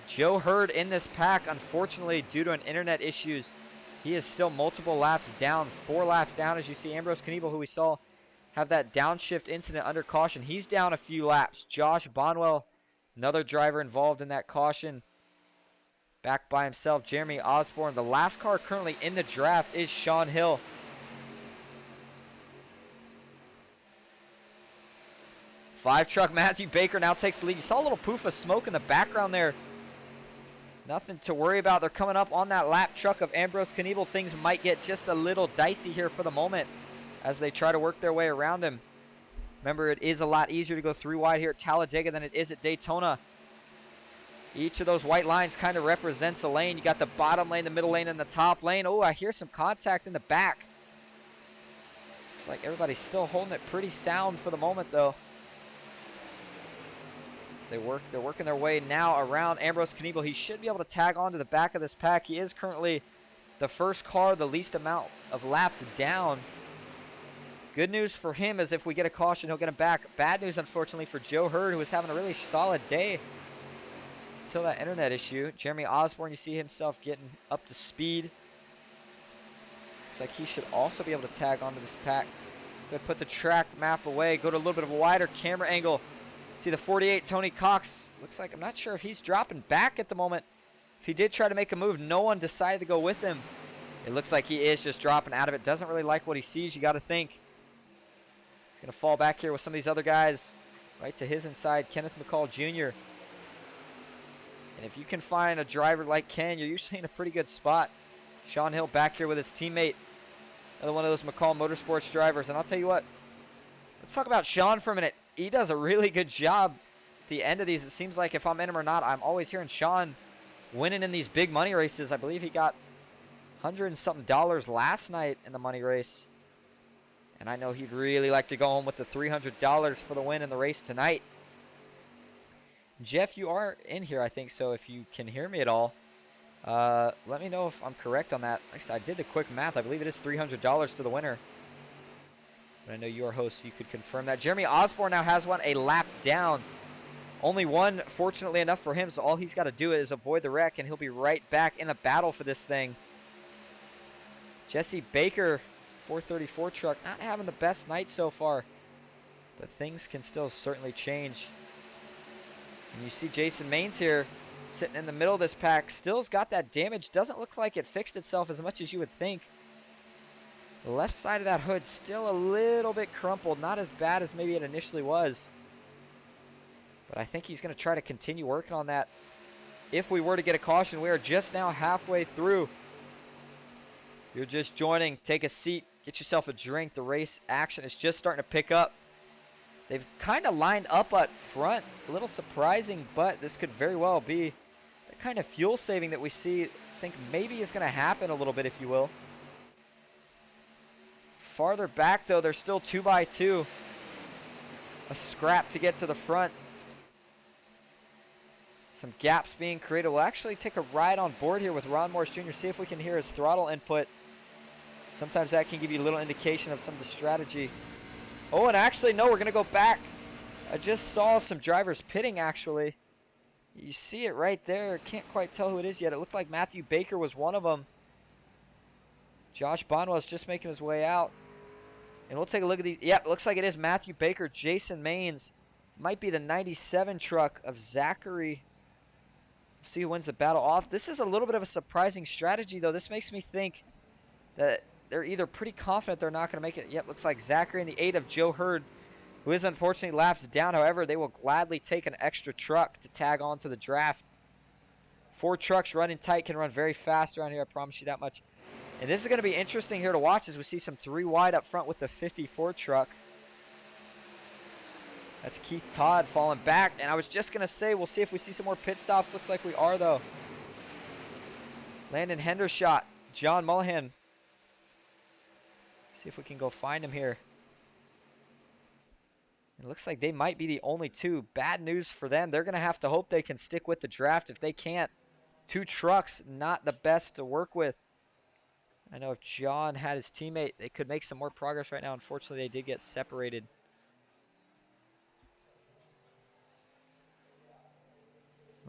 Joe Hurd in this pack, unfortunately, due to an internet issues, he is still multiple laps down, 4 laps down, as you see. Ambrose Knievel, who we saw have that downshift incident under caution, he's down a few laps. Josh Bonwell, another driver involved in that caution, back by himself. Jeremy Osborne. The last car currently in the draft is Sean Hill. Five truck Matthew Baker now takes the lead. You saw a little poof of smoke in the background there. Nothing to worry about. They're coming up on that lap truck of Ambrose Knievel. Things might get just a little dicey here for the moment as they try to work their way around him. Remember, it is a lot easier to go 3 wide here at Talladega than it is at Daytona. Each of those white lines kind of represents a lane. You got the bottom lane, the middle lane, and the top lane. Oh, I hear some contact in the back. Looks like everybody's still holding it pretty sound for the moment, though. They're working their way now around Ambrose Knievel. He should be able to tag on to the back of this pack. He is currently the first car, the least amount of laps down. Good news for him is if we get a caution, he'll get him back. Bad news, unfortunately, for Joe Hurd, who was having a really solid day until that internet issue. Jeremy Osborne, you see himself getting up to speed. Looks like he should also be able to tag onto this pack. Going to put the track map away, go to a little bit of a wider camera angle. See the 48, Tony Cox. Looks like, I'm not sure if he's dropping back at the moment. If he did try to make a move, no one decided to go with him. It looks like he is just dropping out of it. Doesn't really like what he sees, you got to think. He's going to fall back here with some of these other guys. Right to his inside, Kenneth McCall Jr. And if you can find a driver like Ken, you're usually in a pretty good spot. Sean Hill back here with his teammate. Another one of those McCall Motorsports drivers. And I'll tell you what, let's talk about Sean for a minute. He does a really good job at the end of these. It seems like if I'm in him or not, I'm always hearing Sean winning in these big money races. I believe he got $100 and something last night in the money race. And I know he'd really like to go home with the $300 for the win in the race tonight. Jeff, you are in here, I think, so if you can hear me at all, let me know if I'm correct on that. Like I said, I did the quick math. I believe it is $300 to the winner. But I know you are host, so you could confirm that. Jeremy Osborne now has one a lap down. Only one, fortunately enough for him, so all he's got to do is avoid the wreck, and he'll be right back in the battle for this thing. Jesse Baker, 434 truck, not having the best night so far, but things can still certainly change. And you see Jason Maines here sitting in the middle of this pack. Still's got that damage. Doesn't look like it fixed itself as much as you would think. The left side of that hood still a little bit crumpled. Not as bad as maybe it initially was. But I think he's going to try to continue working on that. If we were to get a caution, we are just now halfway through. You're just joining. Take a seat. Get yourself a drink. The race action is just starting to pick up. They've kind of lined up up front. A little surprising, but this could very well be the kind of fuel saving that we see. I think maybe is going to happen a little bit, if you will. Farther back, though, they're still 2x2. A scrap to get to the front. Some gaps being created. We'll actually take a ride on board here with Ron Morris Jr. See if we can hear his throttle input. Sometimes that can give you a little indication of some of the strategy. Oh, and actually, no, we're going to go back. I just saw some drivers pitting, actually. You see it right there. Can't quite tell who it is yet. It looked like Matthew Baker was one of them. Josh Bonwell is just making his way out. And we'll take a look at these. Yep, it looks like it is Matthew Baker. Jason Maines might be the 97 truck of Zachary. See who wins the battle off. This is a little bit of a surprising strategy, though. This makes me think that they're either pretty confident they're not going to make it. Yep, looks like Zachary in the 8 of Joe Hurd, who is unfortunately laps down. However, they will gladly take an extra truck to tag on to the draft. 4 trucks running tight can run very fast around here, I promise you that much. And this is going to be interesting here to watch as we see some 3 wide up front with the 54 truck. That's Keith Todd falling back. And I was just going to say, we'll see if we see some more pit stops. Looks like we are, though. Landon Hendershot, John Mullihan. See if we can go find him here. It looks like they might be the only two. Bad news for them. They're going to have to hope they can stick with the draft. If they can't, 2 trucks, not the best to work with. I know if John had his teammate, they could make some more progress right now. Unfortunately, they did get separated.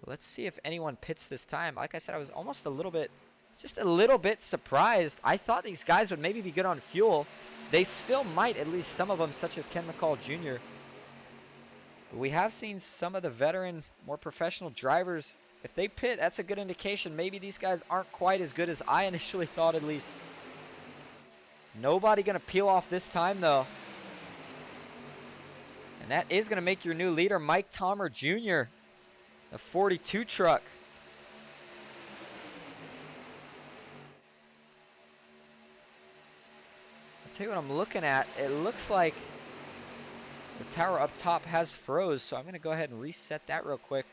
Let's see if anyone pits this time. Like I said, I was almost just a little bit surprised. I thought these guys would maybe be good on fuel. They still might, at least some of them, such as Ken McCall Jr. But we have seen some of the veteran, more professional drivers. If they pit, that's a good indication. Maybe these guys aren't quite as good as I initially thought, at least. Nobody going to peel off this time, though. And that is going to make your new leader, Mike Tomer Jr., the 42 truck. I'll tell you what I'm looking at. It looks like the tower up top has froze, so I'm going to go ahead and reset that real quick.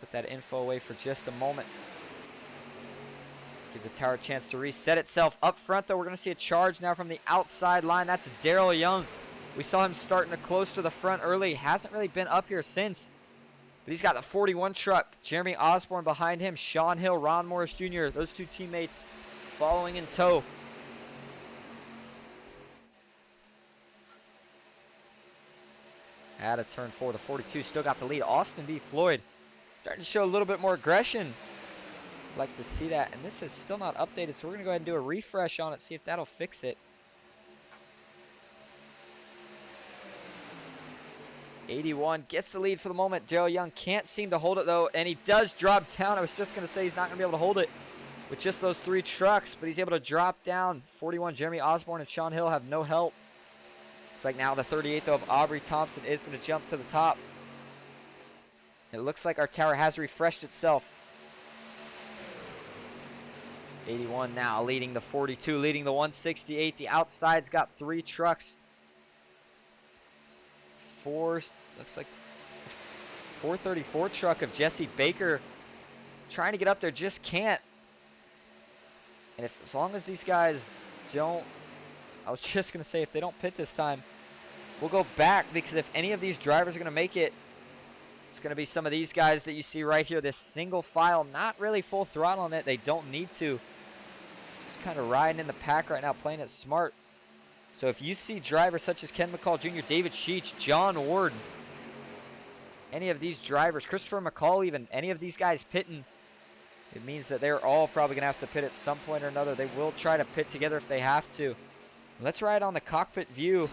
Put that info away for just a moment. Give the tower a chance to reset itself. Up front, though, we're going to see a charge now from the outside line. That's Daryl Young. We saw him starting to close to the front early. Hasn't really been up here since. But he's got the 41 truck. Jeremy Osborne behind him. Sean Hill, Ron Morris Jr. Those two teammates following in tow. At a turn 4, the 42 still got the lead. Austin B. Floyd starting to show a little bit more aggression. I'd like to see that. And this is still not updated, so we're going to go ahead and do a refresh on it, see if that'll fix it. 81 gets the lead for the moment. Daryl Young can't seem to hold it, though, and he does drop down. I was just going to say he's not going to be able to hold it with just those 3 trucks, but he's able to drop down. 41, Jeremy Osborne and Sean Hill have no help. It's like now the 38th of Aubrey Thompson is going to jump to the top. It looks like our tower has refreshed itself. 81 now leading the 42, leading the 168. The outside's got 3 trucks. 4, looks like 434 truck of Jesse Baker trying to get up there, just can't. And as long as these guys don't, I was just going to say, if they don't pit this time, we'll go back, because if any of these drivers are going to make it, it's going to be some of these guys that you see right here, this single file, not really full throttle on it. They don't need to. Just kind of riding in the pack right now, playing it smart. So if you see drivers such as Ken McCall Jr., David Sheets, John Ward, any of these drivers, Christopher McCall even, any of these guys pitting, it means that they're all probably going to have to pit at some point or another. They will try to pit together if they have to. Let's ride on the cockpit view.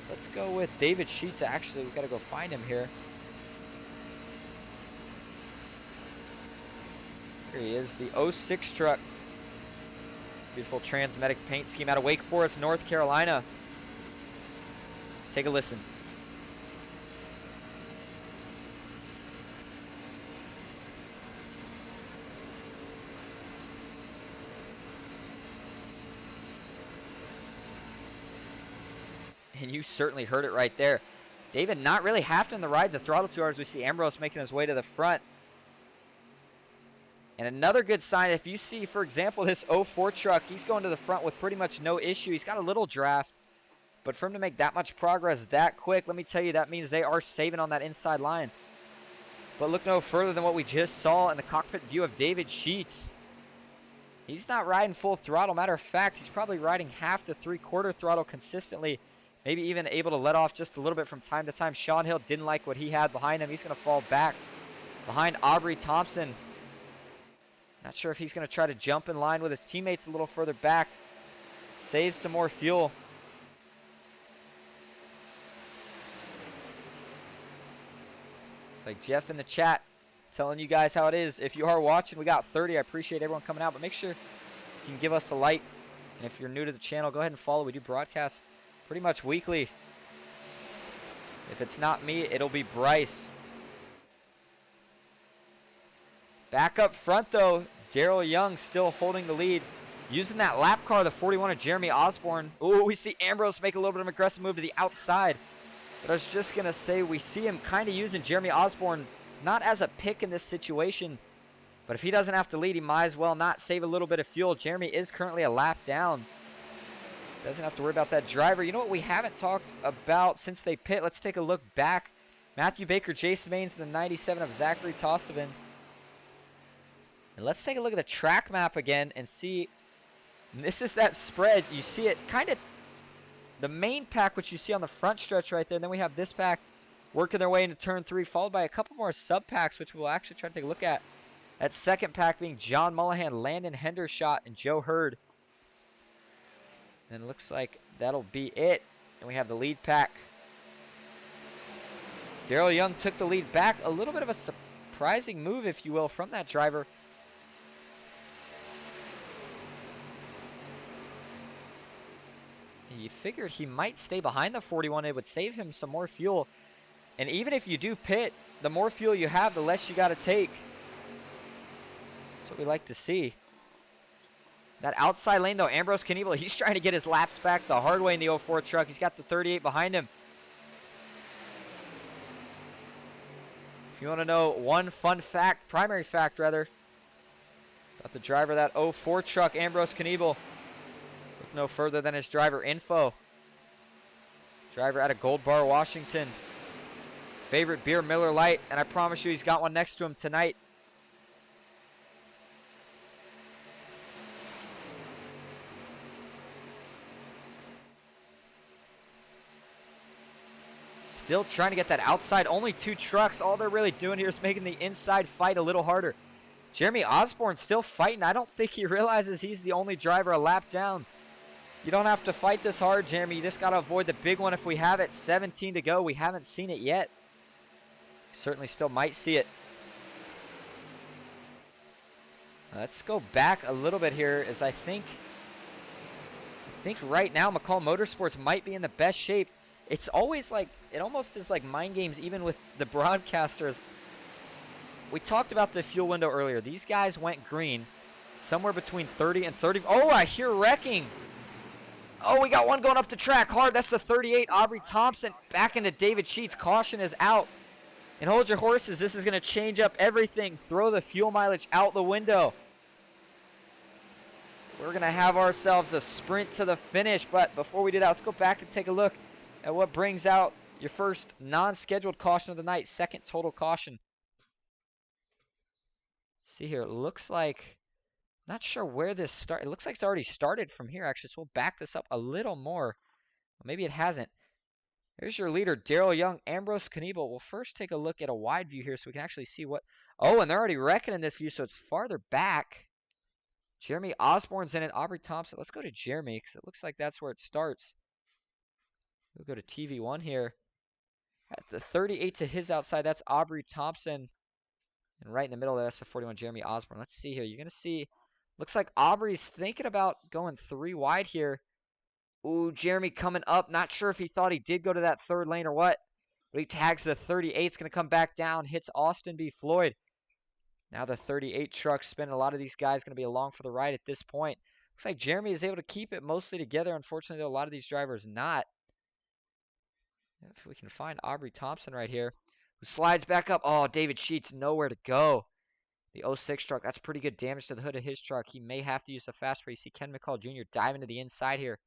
Let's go with David Sheets. Actually, we've got to go find him here. Here he is, the 06 truck. Beautiful Transmetic paint scheme out of Wake Forest, North Carolina. Take a listen. And you certainly heard it right there. David not really having to ride the throttle too hard, as we see Ambrose making his way to the front. And another good sign, if you see, for example, this 04 truck, he's going to the front with pretty much no issue. He's got a little draft, but for him to make that much progress that quick, let me tell you, that means they are saving on that inside line. But look no further than what we just saw in the cockpit view of David Sheets. He's not riding full throttle. Matter of fact, he's probably riding half to 3/4 throttle consistently, maybe even able to let off just a little bit from time to time. Sean Hill didn't like what he had behind him. He's going to fall back behind Aubrey Thompson. Not sure if he's going to try to jump in line with his teammates a little further back. Save some more fuel. It's like Jeff in the chat telling you guys how it is. If you are watching, we got 30. I appreciate everyone coming out, but make sure you can give us a like. And if you're new to the channel, go ahead and follow. We do broadcast pretty much weekly. If it's not me, it'll be Bryce. Back up front, though, Daryl Young still holding the lead. Using that lap car, the 41 of Jeremy Osborne. Ooh, we see Ambrose make a little bit of an aggressive move to the outside. But I was just going to say, we see him kind of using Jeremy Osborne not as a pick in this situation. But if he doesn't have to lead, he might as well not save a little bit of fuel. Jeremy is currently a lap down. Doesn't have to worry about that driver. You know what we haven't talked about since they pit? Let's take a look back. Matthew Baker, Jason Maines, and the 97 of Zachary Tostovan. And let's take a look at the track map again and see. And this is that spread. You see it kind of the main pack, which you see on the front stretch right there. And then we have this pack working their way into turn 3, followed by a couple more sub packs, which we'll actually try to take a look at. That second pack being John Mullahan, Landon Hendershot, and Joe Hurd. And it looks like that'll be it. And we have the lead pack. Darrell Young took the lead back. A little bit of a surprising move, if you will, from that driver. You figured he might stay behind the 41. It would save him some more fuel. And even if you do pit, the more fuel you have, the less you got to take. That's what we like to see. That outside lane, though, Ambrose Knievel, he's trying to get his laps back the hard way in the 04 truck. He's got the 38 behind him. If you want to know one fun fact, primary fact rather, about the driver of that 04 truck, Ambrose Knievel, look no further than his driver info. Driver out of Gold Bar, Washington. Favorite beer, Miller Lite, and I promise you he's got one next to him tonight. Still trying to get that outside. Only 2 trucks. All they're really doing here is making the inside fight a little harder. Jeremy Osborne still fighting. I don't think he realizes he's the only driver a lap down. You don't have to fight this hard, Jeremy. You just got to avoid the big one if we have it. 17 to go. We haven't seen it yet. Certainly still might see it. Let's go back a little bit here, as I think right now McCall Motorsports might be in the best shape. It's always like, it almost is like mind games even with the broadcasters. We talked about the fuel window earlier. These guys went green somewhere between 30 and 30. Oh, I hear wrecking. Oh, we got one going up the track hard. That's the 38, Aubrey Thompson, back into David Sheets. Caution is out. And hold your horses. This is going to change up everything. Throw the fuel mileage out the window. We're going to have ourselves a sprint to the finish. But before we do that, let's go back and take a look at what brings out your first non-scheduled caution of the night, second total caution. See here, it looks like, not sure where this started. It looks like it's already started from here, actually, so we'll back this up a little more. Maybe it hasn't. Here's your leader, Darrell Young, Ambrose Knievel. We'll first take a look at a wide view here so we can actually see what... Oh, and they're already wrecking in this view, so it's farther back. Jeremy Osborne's in it, Aubrey Thompson. Let's go to Jeremy, because it looks like that's where it starts. We'll go to TV1 here. At the 38 to his outside, that's Aubrey Thompson. And right in the middle, that's the 41, Jeremy Osborne. Let's see here. You're going to see, looks like Aubrey's thinking about going 3 wide here. Ooh, Jeremy coming up. Not sure if he thought he did go to that 3rd lane or what. But he tags the 38. It's going to come back down. Hits Austin B. Floyd. Now the 38 truck spinning. A lot of these guys going to be along for the ride at this point. Looks like Jeremy is able to keep it mostly together. Unfortunately, though, a lot of these drivers not. If we can find Aubrey Thompson right here, who slides back up. Oh, David Sheets, nowhere to go. The 06 truck, that's pretty good damage to the hood of his truck. He may have to use the fast spray. You see Ken McCall Jr. diving to the inside here.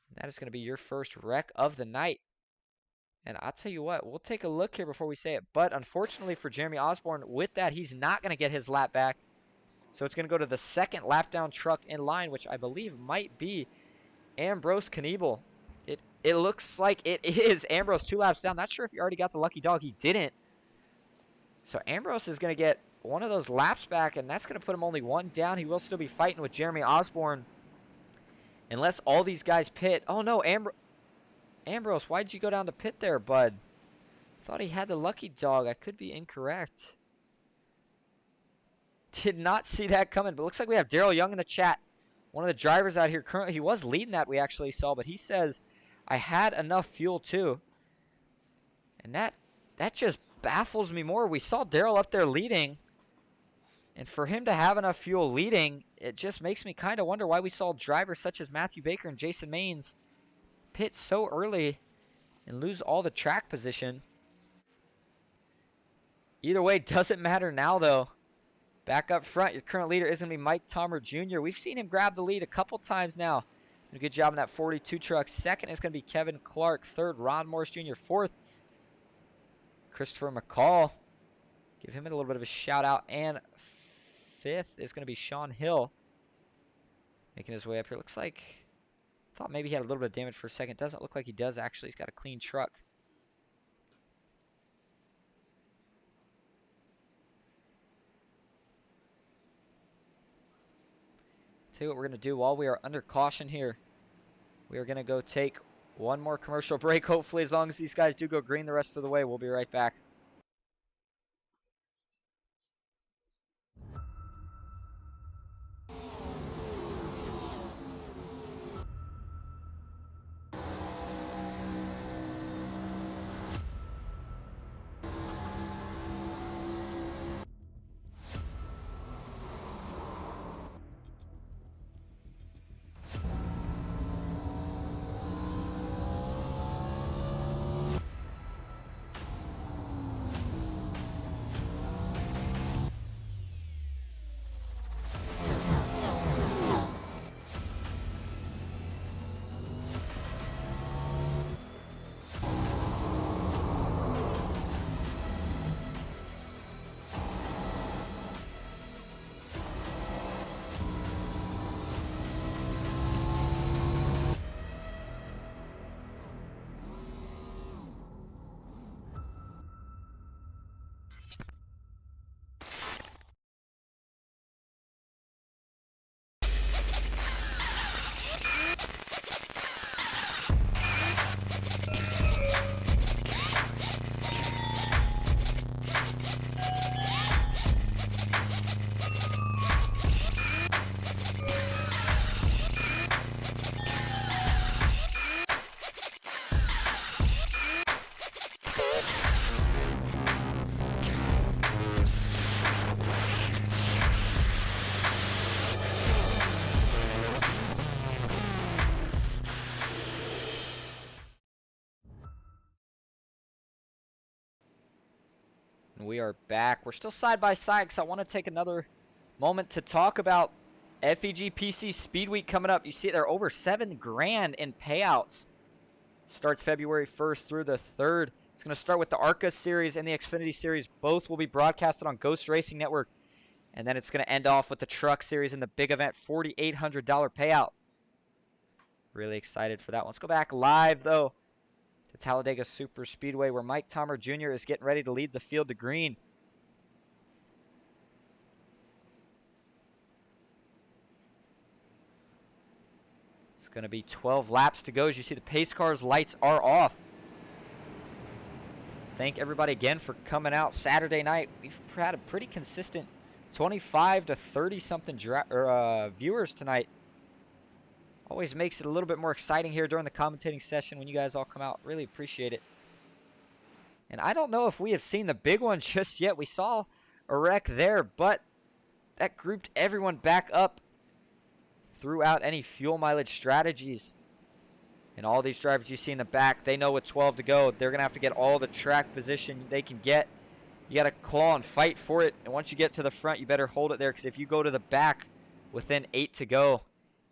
And that is going to be your first wreck of the night. And I'll tell you what, we'll take a look here before we say it. But unfortunately for Jeremy Osborne, with that, he's not going to get his lap back. So it's going to go to the second lap down truck in line, which I believe might be Ambrose Knievel. It looks like it is Ambrose 2 laps down. Not sure if he already got the lucky dog. He didn't. So Ambrose is going to get one of those laps back, and that's going to put him only 1 down. He will still be fighting with Jeremy Osborne unless all these guys pit. Oh, no, Ambrose, why'd you go down to pit there, bud? Thought he had the lucky dog. I could be incorrect. Did not see that coming, but looks like we have Darrell Young in the chat. One of the drivers out here currently, he was leading that we actually saw, but he says, I had enough fuel too. And that just baffles me more. We saw Darrell up there leading, and for him to have enough fuel leading, it just makes me kind of wonder why we saw drivers such as Matthew Baker and Jason Maines pit so early and lose all the track position. Either way, doesn't matter now though. Back up front, your current leader is going to be Mike Tomer Jr. We've seen him grab the lead a couple times now. Did a good job in that 42 truck. Second is going to be Kevin Clark. Third, Ron Morris Jr. Fourth, Christopher McCall. Give him a little bit of a shout out. And fifth is going to be Sean Hill. Making his way up here. Looks like, thought maybe he had a little bit of damage for a second. Doesn't look like he does actually. He's got a clean truck. Tell you what we're going to do while we are under caution here. We are going to go take one more commercial break. Hopefully, as long as these guys do go green the rest of the way, we'll be right back. We are back. We're still side by side because I want to take another moment to talk about FEG-PC Speed Week coming up. You see they're over $7 grand in payouts. Starts February 1st through the 3rd. It's going to start with the ARCA Series and the Xfinity Series. Both will be broadcasted on Ghost Racing Network. And then it's going to end off with the Truck Series and the big event $4,800 payout. Really excited for that one. Let's go back live, though, to Talladega Superspeedway, where Mike Tomer Jr. is getting ready to lead the field to green. It's going to be 12 laps to go. As you see, the pace cars' lights are off. Thank everybody again for coming out Saturday night. We've had a pretty consistent 25 to 30-something viewers tonight. Always makes it a little bit more exciting here during the commentating session when you guys all come out. Really appreciate it. And I don't know if we have seen the big one just yet. We saw a wreck there, but that grouped everyone back up throughout any fuel mileage strategies. And all these drivers you see in the back, they know with 12 to go, they're going to have to get all the track position they can get. You got to claw and fight for it. And once you get to the front, you better hold it there, because if you go to the back within 8 to go,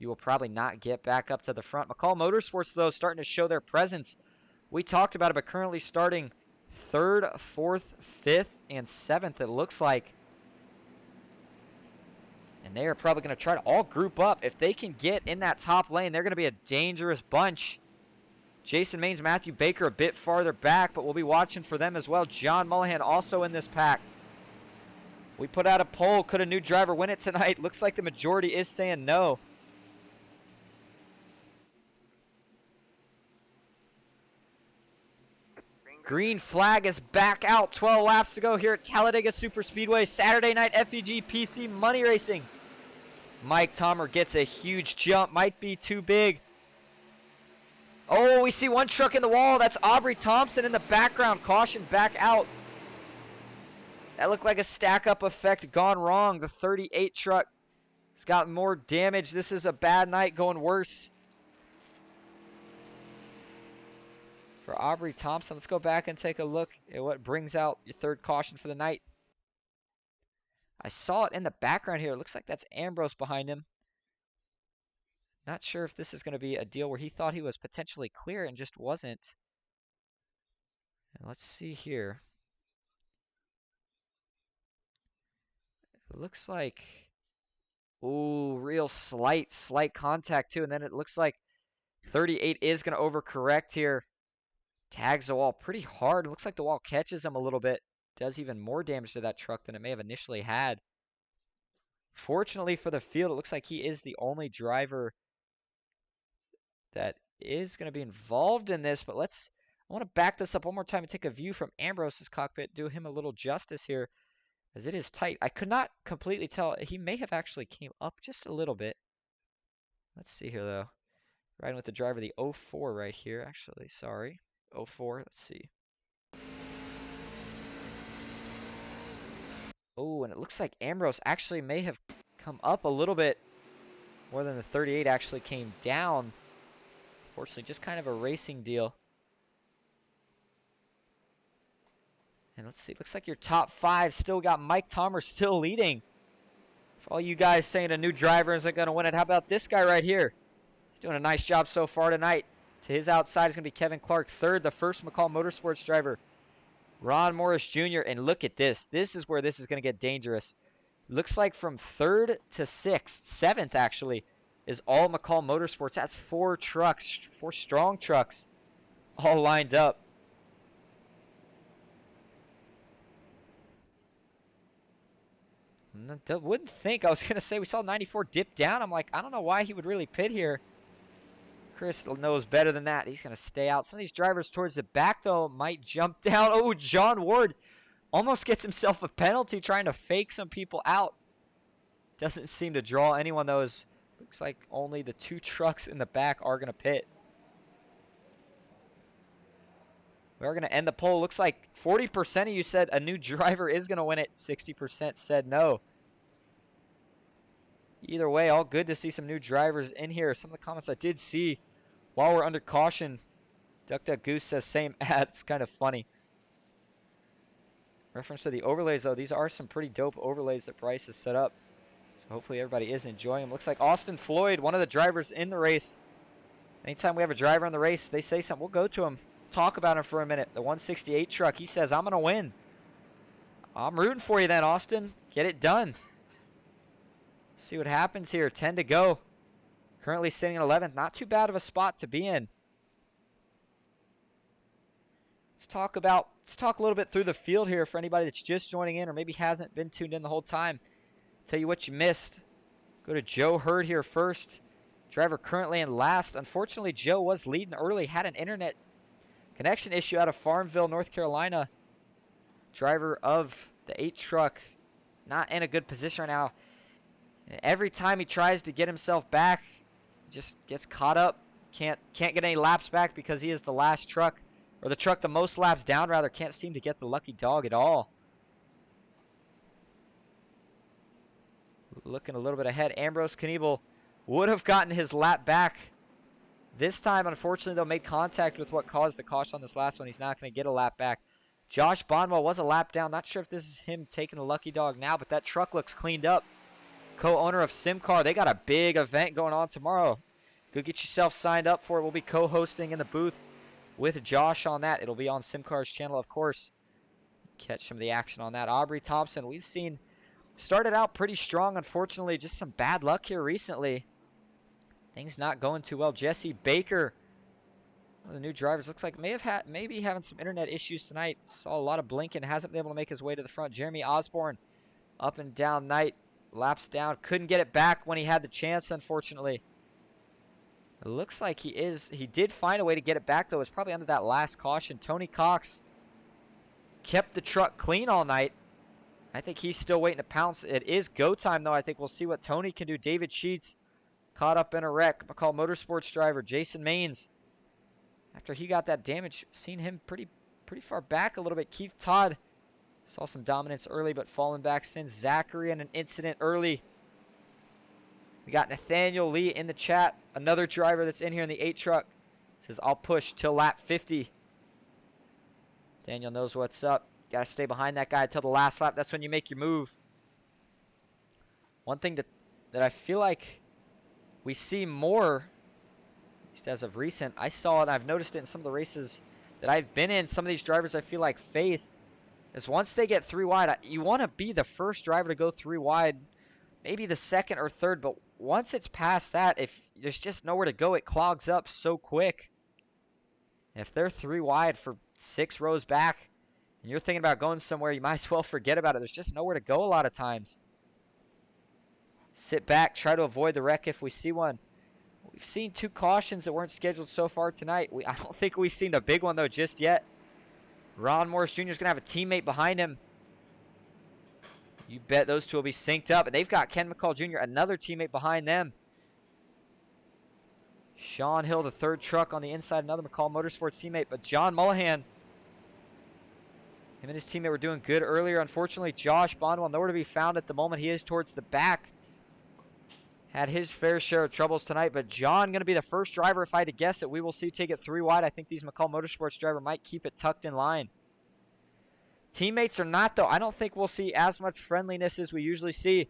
you will probably not get back up to the front. McCall Motorsports, though, starting to show their presence. We talked about it, but currently starting 3rd, 4th, 5th, and 7th, it looks like. And they are probably going to try to all group up. If they can get in that top lane, they're going to be a dangerous bunch. Jason Maines, Matthew Baker a bit farther back, but we'll be watching for them as well. John Mullihan also in this pack. We put out a poll. Could a new driver win it tonight? Looks like the majority is saying no. Green flag is back out. 12 laps to go here at Talladega Superspeedway. Saturday night FEG-PC money racing. Mike Tomer gets a huge jump. Might be too big. Oh, we see one truck in the wall. That's Aubrey Thompson in the background. Caution back out. That looked like a stack-up effect gone wrong. The 38 truck has got more damage. This is a bad night going worse for Aubrey Thompson. Let's go back and take a look at what brings out your third caution for the night. I saw it in the background here. It looks like that's Ambrose behind him. Not sure if this is going to be a deal where he thought he was potentially clear and just wasn't. And let's see here. It looks like, ooh, real slight contact too. And then it looks like 38 is going to overcorrect here. Tags the wall pretty hard. It looks like the wall catches him a little bit. Does even more damage to that truck than it may have initially had. Fortunately for the field, it looks like he is the only driver that is going to be involved in this. But I want to back this up one more time and take a view from Ambrose's cockpit, do him a little justice here, as it is tight. I could not completely tell. He may have actually came up just a little bit. Let's see here, though. Riding with the driver, the 04 right here, actually. Sorry. 04, let's see. Oh, and it looks like Ambrose actually may have come up a little bit more than the 38 actually came down. Fortunately, just kind of a racing deal. And let's see, looks like your top 5 still got Mike Tomer still leading. For all you guys saying a new driver isn't going to win it, how about this guy right here? He's doing a nice job so far tonight. To his outside is going to be Kevin Clark, third, the first McCall Motorsports driver. Ron Morris Jr., and look at this. This is where this is going to get dangerous. Looks like from 3rd to 6th, 7th actually, is all McCall Motorsports. That's 4 trucks, 4 strong trucks, all lined up. Wouldn't think. I was going to say we saw 94 dip down. I'm like, I don't know why he would really pit here. Chris knows better than that. He's going to stay out. Some of these drivers towards the back, though, might jump down. Oh, John Ward almost gets himself a penalty trying to fake some people out. Doesn't seem to draw anyone, though. Looks like only the 2 trucks in the back are going to pit. We're going to end the poll. Looks like 40% of you said a new driver is going to win it. 60% said no. Either way, all good to see some new drivers in here. Some of the comments I did see while we're under caution. Duck Duck Goose says same ad. It's kind of funny. Reference to the overlays, though. These are some pretty dope overlays that Bryce has set up. So hopefully everybody is enjoying them. Looks like Austin Floyd, one of the drivers in the race. Anytime we have a driver in the race, they say something, we'll go to him. Talk about him for a minute. The 168 truck, he says, I'm going to win. I'm rooting for you then, Austin. Get it done. See what happens here. 10 to go. Currently sitting in 11th. Not too bad of a spot to be in. Let's talk a little bit through the field here for anybody that's just joining in or maybe hasn't been tuned in the whole time. Tell you what you missed. Go to Joe Hurd here first. Driver currently in last. Unfortunately, Joe was leading early. Had an internet connection issue out of Farmville, North Carolina. Driver of the 8 truck. Not in a good position right now. And every time he tries to get himself back, just gets caught up. Can't get any laps back because he is the last truck, or the truck the most laps down rather. Can't seem to get the lucky dog at all. Looking a little bit ahead, Ambrose Kniebel would have gotten his lap back. This time, unfortunately, though, made contact with what caused the caution on this last one. He's not going to get a lap back. Josh Bonwell was a lap down. Not sure if this is him taking a lucky dog now, but that truck looks cleaned up. Co-owner of SimCar. They got a big event going on tomorrow. Go get yourself signed up for it. We'll be co-hosting in the booth with Josh on that. It'll be on SimCar's channel, of course. Catch some of the action on that. Aubrey Thompson, we've seen, started out pretty strong. Unfortunately, just some bad luck here recently. Things not going too well. Jesse Baker, one of the new drivers, looks like maybe having some internet issues tonight. Saw a lot of blinking. Hasn't been able to make his way to the front. Jeremy Osborne, up and down night. Laps down. Couldn't get it back when he had the chance, unfortunately. It looks like he did find a way to get it back, though. It's probably under that last caution. Tony Cox kept the truck clean all night. I think he's still waiting to pounce. It is go time, though. I think we'll see what Tony can do. David Sheets caught up in a wreck. McCall Motorsports driver Jason Maines, after he got that damage, seen him pretty far back a little bit. Keith Todd saw some dominance early, but falling back since. Zachary in an incident early. We got Nathaniel Lee in the chat. Another driver that's in here in the 8 truck. Says, I'll push till lap 50. Daniel knows what's up. Got to stay behind that guy until the last lap. That's when you make your move. One thing that I feel like we see more, at least as of recent, I saw it, I've noticed it in some of the races that I've been in, some of these drivers I feel like face, is once they get 3 wide, you want to be the first driver to go 3 wide, maybe the second or third, but once it's past that, if there's just nowhere to go, it clogs up so quick. If they're 3 wide for 6 rows back, and you're thinking about going somewhere, you might as well forget about it. There's just nowhere to go a lot of times. Sit back, try to avoid the wreck if we see one. We've seen 2 cautions that weren't scheduled so far tonight. I don't think we've seen the big one, though, just yet. Ron Morris Jr. is going to have a teammate behind him. You bet those two will be synced up. And they've got Ken McCall Jr., another teammate behind them. Sean Hill, the 3rd truck on the inside, another McCall Motorsports teammate. But John Mullahan, him and his teammate were doing good earlier. Unfortunately, Josh Bondwell, nowhere to be found at the moment. He is towards the back. Had his fair share of troubles tonight, but John going to be the first driver, if I had to guess, that we will see take it 3 wide. I think these McCall Motorsports driver might keep it tucked in line. Teammates are not, though. I don't think we'll see as much friendliness as we usually see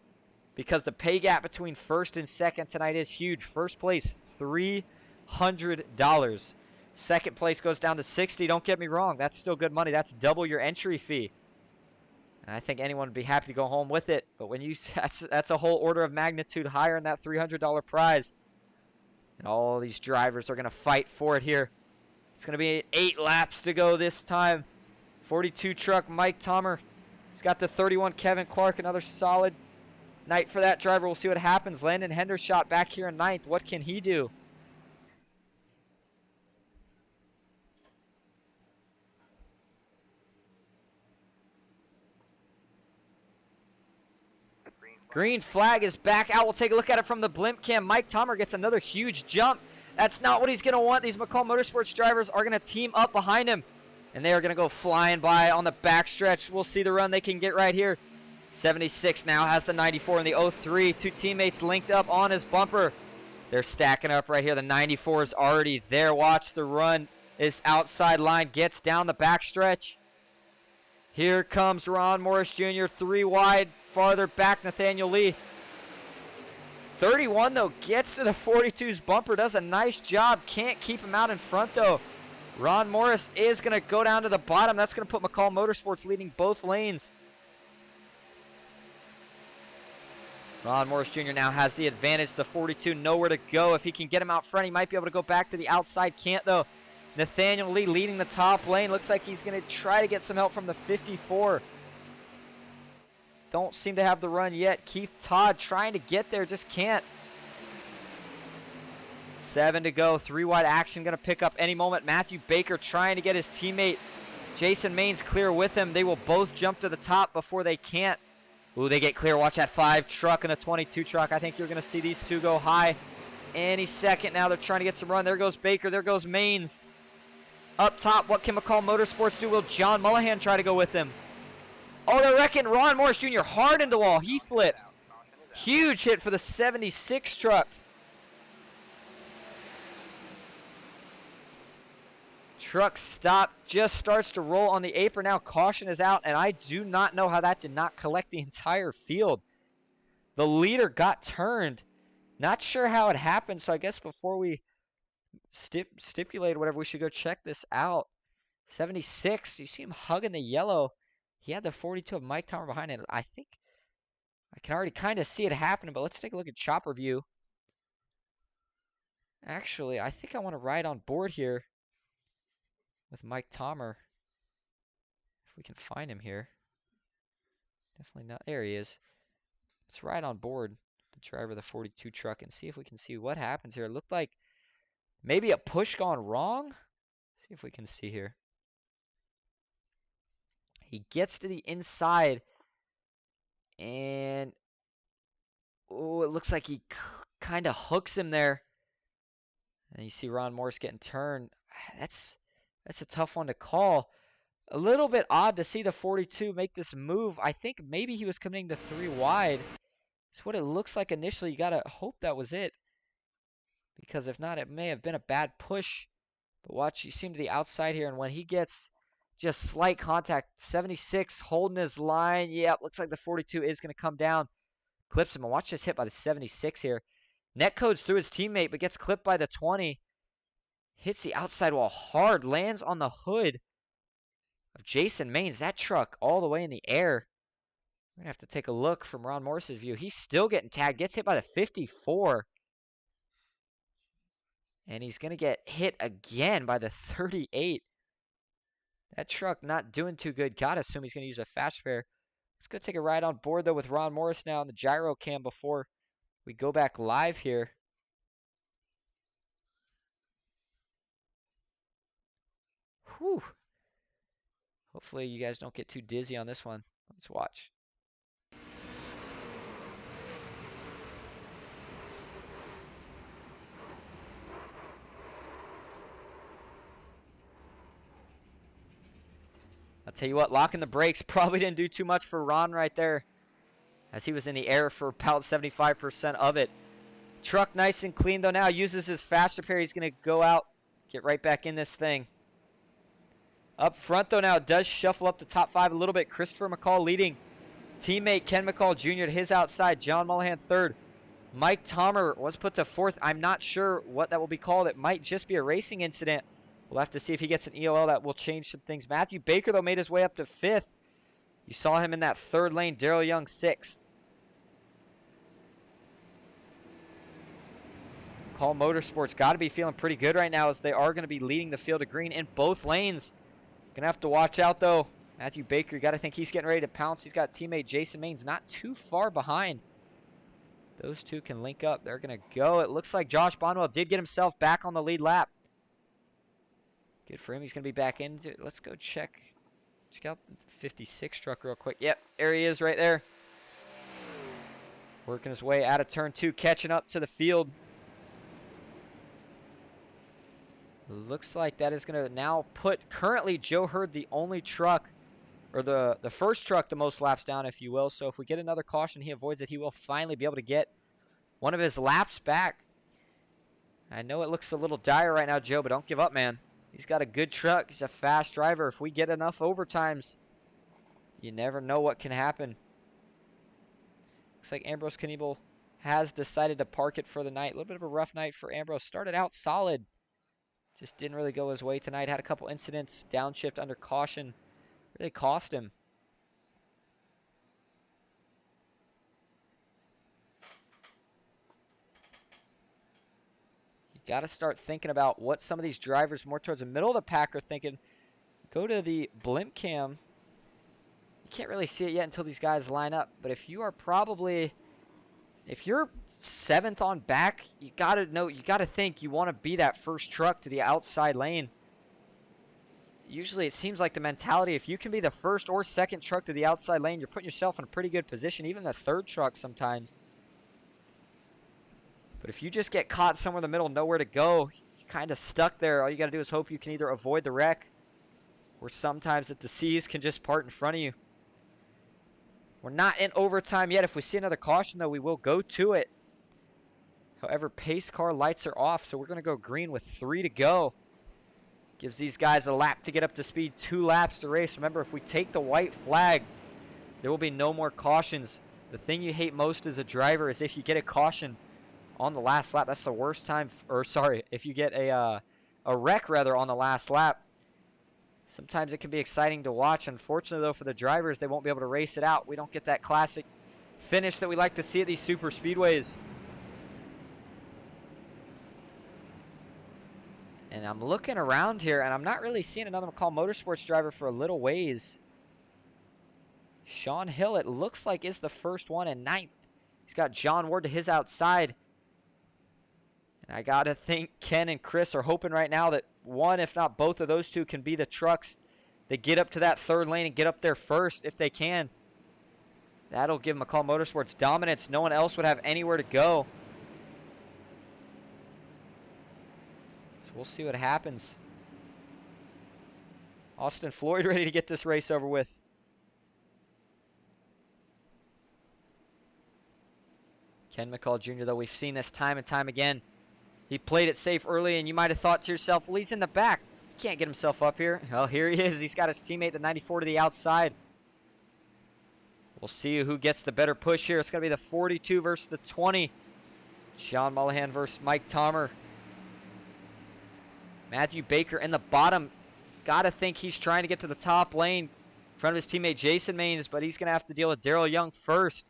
because the pay gap between first and second tonight is huge. First place, $300. Second place goes down to $60. Don't get me wrong. That's still good money. That's double your entry fee. And I think anyone would be happy to go home with it. But when you that's a whole order of magnitude higher than that $300 prize. And all these drivers are going to fight for it here. It's going to be 8 laps to go this time. 42 truck Mike Tomer. He's got the 31 Kevin Clark. Another solid night for that driver. We'll see what happens. Landon Hendershot back here in 9th. What can he do? Green flag is back out. We'll take a look at it from the blimp cam. Mike Tomer gets another huge jump. That's not what he's going to want. These McCall Motorsports drivers are going to team up behind him. And they are going to go flying by on the backstretch. We'll see the run they can get right here. 76 now has the 94 and the 03. 2 teammates linked up on his bumper. They're stacking up right here. The 94 is already there. Watch the run. This outside line gets down the backstretch. Here comes Ron Morris Jr. 3 wide. Farther back, Nathaniel Lee. 31, though, gets to the 42's bumper. Does a nice job. Can't keep him out in front, though. Ron Morris is going to go down to the bottom. That's going to put McCall Motorsports leading both lanes. Ron Morris Jr. now has the advantage. The 42, nowhere to go. If he can get him out front, he might be able to go back to the outside. Can't, though. Nathaniel Lee leading the top lane. Looks like he's going to try to get some help from the 54. Don't seem to have the run yet. Keith Todd trying to get there, just can't. 7 to go. 3 wide action going to pick up any moment. Matthew Baker trying to get his teammate Jason Maines clear with him. They will both jump to the top before they can't. Ooh, they get clear. Watch that 5 truck and the 22 truck. I think you're going to see these two go high any second now. They're trying to get some run. There goes Baker. There goes Maines. Up top, what can McCall Motorsports do? Will John Mullahan try to go with him? Oh, they're wrecking Ron Morris Jr. hard into the wall. He flips. Huge hit for the 76 truck. Truck stop, just starts to roll on the apron now. Caution is out, and I do not know how that did not collect the entire field. The leader got turned. Not sure how it happened, so I guess before we stipulate whatever, we should go check this out. 76, you see him hugging the yellow. He had the 42 of Mike Tomer behind it. I think I can already kind of see it happening, but let's take a look at chopper view. Actually, I think I want to ride on board here with Mike Tomer. If we can find him here. Definitely not. There he is. Let's ride on board the driver of the 42 truck and see if we can see what happens here. It looked like maybe a push gone wrong. See if we can see here. He gets to the inside, and oh, it looks like he kind of hooks him there. And you see Ron Morris getting turned. That's a tough one to call. A little bit odd to see the 42 make this move. I think maybe he was coming to 3 wide. It's what it looks like initially. You got to hope that was it, because if not, it may have been a bad push. But watch, you see him to the outside here, and when he gets just slight contact, 76 holding his line. Yep, looks like the 42 is going to come down. Clips him. And watch this hit by the 76 here. Netcodes through his teammate, but gets clipped by the 20. Hits the outside wall hard. Lands on the hood of Jason Maines. That truck all the way in the air. We're going to have to take a look from Ron Morris's view. He's still getting tagged. Gets hit by the 54. And he's going to get hit again by the 38. That truck not doing too good. Gotta assume he's going to use a fast repair. Let's go take a ride on board, though, with Ron Morris now on the gyro cam before we go back live here. Whew. Hopefully you guys don't get too dizzy on this one. Let's watch. I'll tell you what, locking the brakes probably didn't do too much for Ron right there, as he was in the air for about 75% of it. Truck nice and clean, though, now. Uses his fast repair. He's going to go out, get right back in this thing. Up front, though, now, it does shuffle up the top 5 a little bit. Christopher McCall leading. Teammate Ken McCall Jr. to his outside. John Mullahan third. Mike Tomer was put to 4th. I'm not sure what that will be called. It might just be a racing incident. We'll have to see if he gets an EOL. That will change some things. Matthew Baker, though, made his way up to 5th. You saw him in that 3rd lane. Daryl Young 6th. Call Motorsports got to be feeling pretty good right now, as they are going to be leading the field of green in both lanes. Going to have to watch out, though. Matthew Baker, you got to think he's getting ready to pounce. He's got teammate Jason Maines not too far behind. Those two can link up. They're going to go. It looks like Josh Bonwell did get himself back on the lead lap. Good for him. He's going to be back in. Let's go check out the 56 truck real quick. Yep, there he is right there. Working his way out of turn 2, catching up to the field. Looks like that is going to now put currently Joe Hurd the only truck, or the first truck the most laps down, if you will. So if we get another caution, he avoids it. He will finally be able to get one of his laps back. I know it looks a little dire right now, Joe, but don't give up, man. He's got a good truck. He's a fast driver. If we get enough overtimes, you never know what can happen. Looks like Ambrose Kniebel has decided to park it for the night. A little bit of a rough night for Ambrose. Started out solid. Just didn't really go his way tonight. Had a couple incidents. Downshift under caution. Really cost him. Got to start thinking about what some of these drivers more towards the middle of the pack are thinking. Go to the blimp cam. You can't really see it yet until these guys line up. But if you are if you're 7th on back, you got to think you want to be that first truck to the outside lane. Usually it seems like the mentality, if you can be the first or second truck to the outside lane, you're putting yourself in a pretty good position, even the 3rd truck sometimes. But if you just get caught somewhere in the middle, nowhere to go, you're kind of stuck there. All you got to do is hope you can either avoid the wreck, or sometimes that the seas can just part in front of you. We're not in overtime yet. If we see another caution, though, we will go to it. However, pace car lights are off, so we're going to go green with 3 to go. Gives these guys a lap to get up to speed, 2 laps to race. Remember, if we take the white flag, there will be no more cautions. The thing you hate most as a driver is if you get a caution on the last lap. That's the worst time, if you get a wreck rather on the last lap. Sometimes it can be exciting to watch. Unfortunately, though, for the drivers, they won't be able to race it out. We don't get that classic finish that we like to see at these super speedways. And I'm looking around here, and I'm not really seeing another McCall Motorsports driver for a little ways. Sean Hill, it looks like, is the first one in 9th. He's got John Ward to his outside. And I got to think Ken and Chris are hoping right now that one, if not both of those two, can be the trucks that get up to that 3rd lane and get up there first if they can. That'll give McCall Motorsports dominance. No one else would have anywhere to go. So we'll see what happens. Austin Floyd ready to get this race over with. Ken McCall Jr., though, we've seen this time and time again. He played it safe early, and you might have thought to yourself, well, he's in the back. He can't get himself up here. Well, here he is. He's got his teammate, the 94, to the outside. We'll see who gets the better push here. It's going to be the 42 versus the 20. John Mullihan versus Mike Tomer. Matthew Baker in the bottom. Got to think he's trying to get to the top lane in front of his teammate Jason Maines, but he's going to have to deal with Daryl Young first.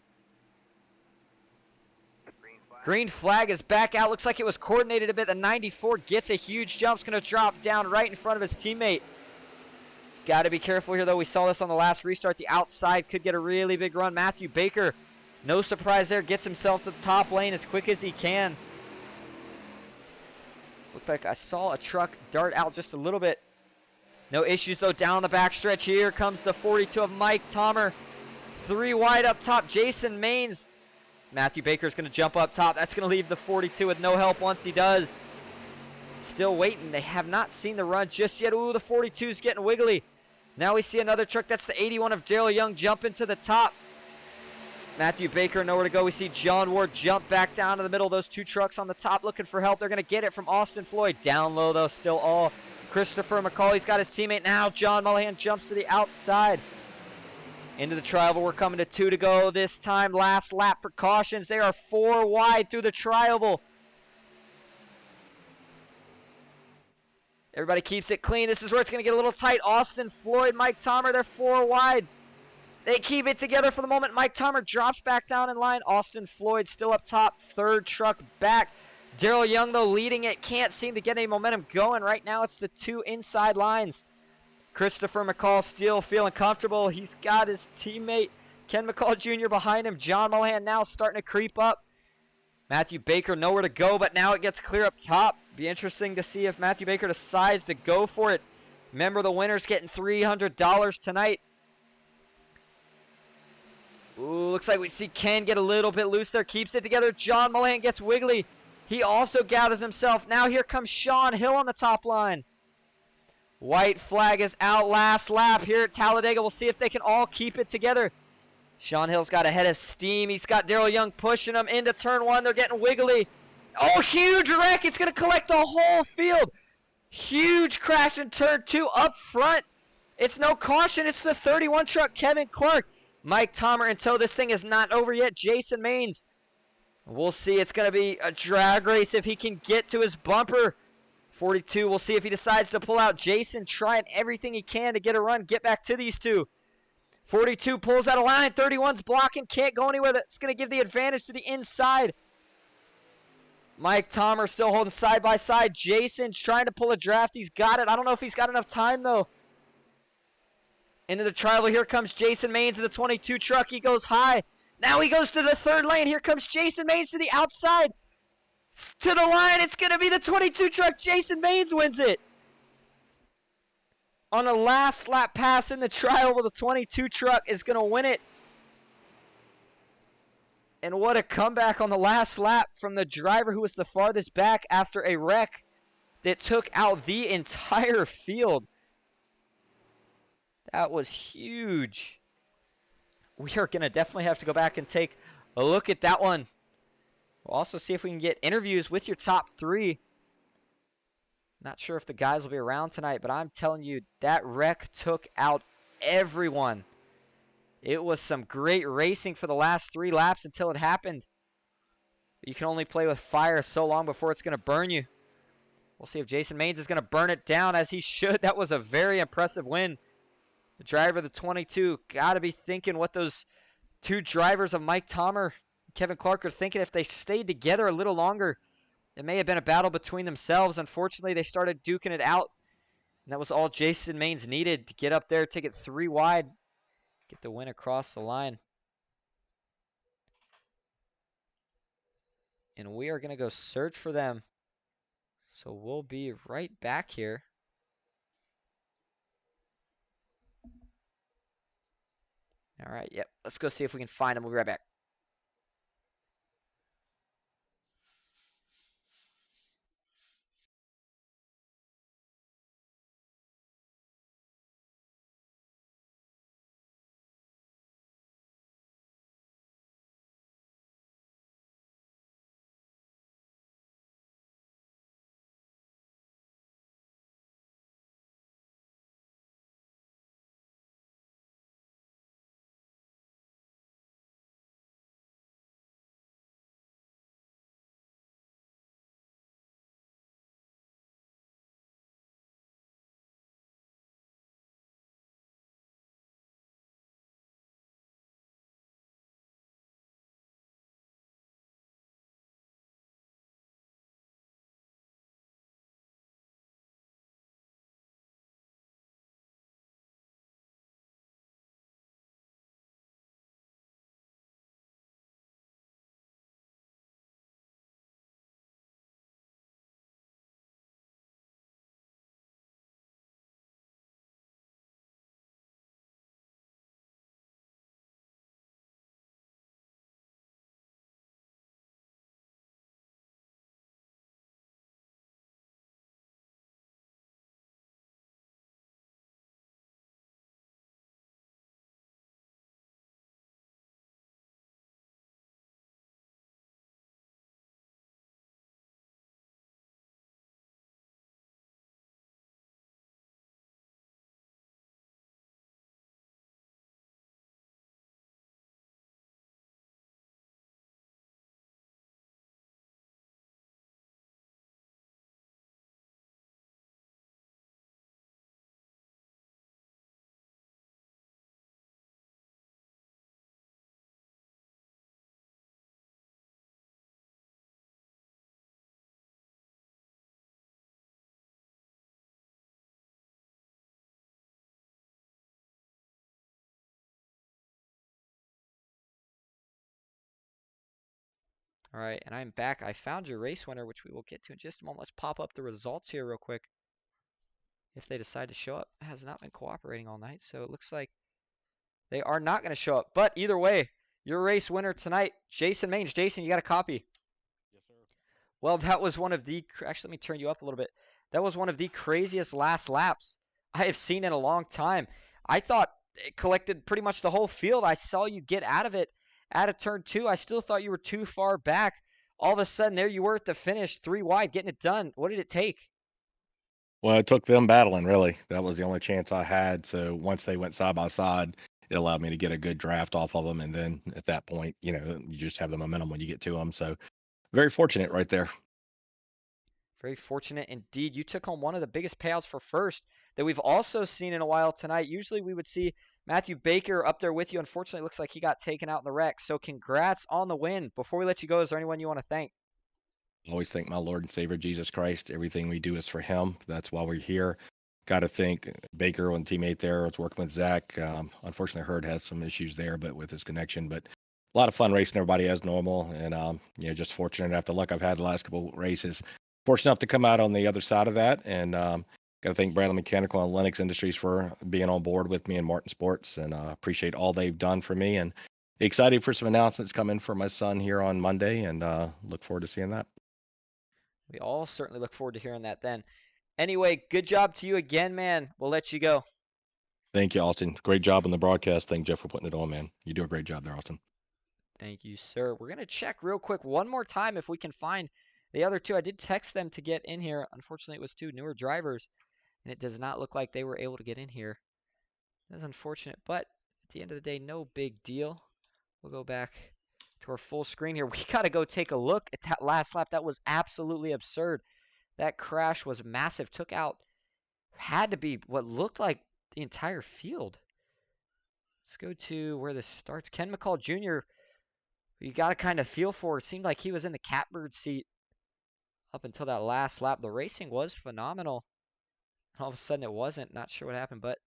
Green flag is back out. Looks like it was coordinated a bit. The 94 gets a huge jump. It's going to drop down right in front of his teammate. Got to be careful here, though. We saw this on the last restart. The outside could get a really big run. Matthew Baker, no surprise there, gets himself to the top lane as quick as he can. Looked like I saw a truck dart out just a little bit. No issues, though, down the backstretch. Here comes the 42 of Mike Tomer. 3 wide up top, Jason Maines. Matthew Baker's going to jump up top. That's going to leave the 42 with no help once he does. Still waiting. They have not seen the run just yet. Ooh, the 42's getting wiggly. Now we see another truck. That's the 81 of Daryl Young jumping to the top. Matthew Baker nowhere to go. We see John Ward jump back down to the middle. Those 2 trucks on the top looking for help. They're going to get it from Austin Floyd. Down low, though, still all Christopher McCall. He's got his teammate now. John Mullihan jumps to the outside. Into the tri-oval. We're coming to 2 to go this time. Last lap for cautions. They are 4 wide through the tri-oval. Everybody keeps it clean. This is where it's going to get a little tight. Austin Floyd, Mike Tomer, they're 4 wide. They keep it together for the moment. Mike Tomer drops back down in line. Austin Floyd still up top. 3rd truck back. Daryl Young, though, leading it. Can't seem to get any momentum going. Right now, it's the 2 inside lines. Christopher McCall still feeling comfortable. He's got his teammate Ken McCall Jr. behind him. John Mullihan now starting to creep up. Matthew Baker nowhere to go, but now it gets clear up top. Be interesting to see if Matthew Baker decides to go for it. Remember, the winner's getting $300 tonight. Ooh, looks like we see Ken get a little bit loose there. Keeps it together. John Mullihan gets wiggly. He also gathers himself. Now here comes Sean Hill on the top line. White flag is out. Last lap here at Talladega. We'll see if they can all keep it together. Sean Hill's got a head of steam. He's got Daryl Young pushing him into turn 1. They're getting wiggly. Oh, huge wreck. It's going to collect the whole field. Huge crash in turn 2 up front. It's no caution. It's the 31 truck, Kevin Clark. Mike Tomer until this thing is not over yet. Jason Maines. We'll see. It's going to be a drag race if he can get to his bumper. 42, we'll see if he decides to pull out. Jason trying everything he can to get a run, get back to these 2. 42 pulls out a line. 31's blocking, can't go anywhere. That's going to give the advantage to the inside. Mike Tomer still holding side by side. Jason's trying to pull a draft. He's got it. I don't know if he's got enough time, though. Into the tri-oval. Here comes Jason Maines to the 22 truck. He goes high. Now he goes to the 3rd lane. Here comes Jason Maines to the outside. To the line, it's going to be the 22 truck. Jason Maines wins it. On a last lap pass in the tri-oval, the 22 truck is going to win it. And what a comeback on the last lap from the driver who was the farthest back after a wreck that took out the entire field. That was huge. We are going to definitely have to go back and take a look at that one. We'll also see if we can get interviews with your top 3. Not sure if the guys will be around tonight, but I'm telling you, that wreck took out everyone. It was some great racing for the last 3 laps until it happened. You can only play with fire so long before it's going to burn you. We'll see if Jason Maines is going to burn it down as he should. That was a very impressive win. The driver of the 22 got to be thinking what those 2 drivers of Mike Tomer, Kevin Clark are thinking. If they stayed together a little longer, it may have been a battle between themselves. Unfortunately, they started duking it out, and that was all Jason Maines needed to get up there, take it 3 wide, get the win across the line. And we are going to go search for them. So we'll be right back here. All right, yep. Let's go see if we can find them. We'll be right back. All right, and I'm back. I found your race winner, which we will get to in just a moment. Let's pop up the results here real quick. If they decide to show up, has not been cooperating all night, so it looks like they are not going to show up. But either way, your race winner tonight, Jason Mange. Jason, you got a copy? Yes, sir. Well, that was one of the, actually, let me turn you up a little bit. That was one of the craziest last laps I have seen in a long time. I thought it collected pretty much the whole field. I saw you get out of it at a turn 2. I still thought you were too far back. All of a sudden, there you were at the finish, 3 wide, getting it done. What did it take? Well, it took them battling, really. That was the only chance I had. So once they went side by side, it allowed me to get a good draft off of them. And then at that point, you know, you just have the momentum when you get to them. So very fortunate right there. Very fortunate indeed. You took home one of the biggest payouts for first that we've also seen in a while tonight. Usually we would see Matthew Baker up there with you. Unfortunately, it looks like he got taken out in the wreck. So congrats on the win. Before we let you go, is there anyone you want to thank? I always thank my Lord and Savior, Jesus Christ. Everything we do is for him. That's why we're here. Got to thank Baker and teammate there. I was working with Zach. Unfortunately, Hurd has some issues there, but with his connection. But a lot of fun racing everybody as normal. And, you know, just fortunate after the luck I've had the last couple of races. Fortunate enough to come out on the other side of that. And got to thank Bradley Mechanical and Lennox Industries for being on board with me and Martin Sports. And appreciate all they've done for me. And excited for some announcements coming for my son here on Monday. And look forward to seeing that. We all certainly look forward to hearing that then. Anyway, good job to you again, man. We'll let you go. Thank you, Austin. Great job on the broadcast. Thank Jeff for putting it on, man. You do a great job there, Austin. Thank you, sir. We're going to check real quick one more time if we can find the other two. I did text them to get in here. Unfortunately, it was 2 newer drivers, and it does not look like they were able to get in here. That's unfortunate, but at the end of the day, no big deal. We'll go back to our full screen here. We got to go take a look at that last lap. That was absolutely absurd. That crash was massive. Took out, had to be what looked like the entire field. Let's go to where this starts. Ken McCall Jr., you got to kind of feel for. It seemed like he was in the catbird seat up until that last lap. The racing was phenomenal. All of a sudden it wasn't. Not sure what happened, but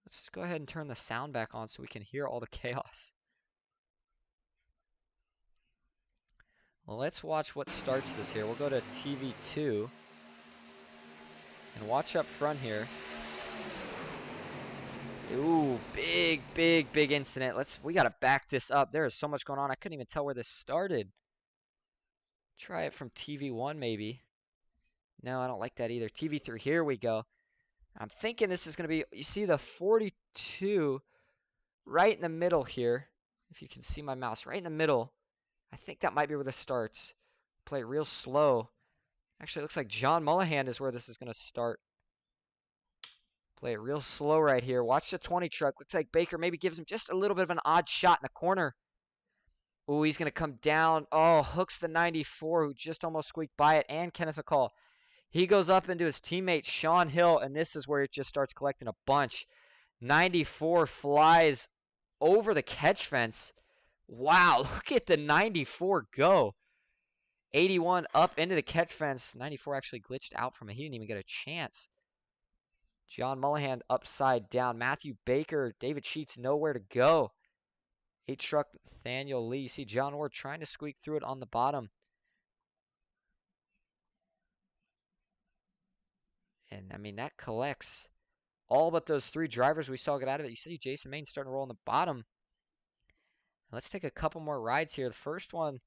let's just go ahead and turn the sound back on so we can hear all the chaos. Well, let's watch what starts this here. We'll go to TV2 and watch up front here. Ooh, big incident. We got to back this up. There is so much going on. I couldn't even tell where this started. Try it from TV1 maybe. No, I don't like that either. TV3, here we go. I'm thinking this is going to be, you see the 42 right in the middle here. If you can see my mouse, right in the middle. I think that might be where this starts. Play it real slow. Actually, it looks like John Mullihan is where this is going to start. Play it real slow right here. Watch the 20 truck. Looks like Baker maybe gives him just a little bit of an odd shot in the corner. Ooh, he's going to come down. Oh, hooks the 94 who just almost squeaked by it, and Kenneth McCall. He goes up into his teammate Sean Hill, and this is where it just starts collecting a bunch. 94 flies over the catch fence. Wow, look at the 94 go. 81 up into the catch fence. 94 actually glitched out from it. He didn't even get a chance. John Mullihan upside down. Matthew Baker, David Sheets nowhere to go. 8 truck Nathaniel Lee. You see John Ward trying to squeak through it on the bottom. And, I mean, that collects all but those 3 drivers we saw get out of it. You see Jason Main starting to roll on the bottom. Let's take a couple more rides here. The first one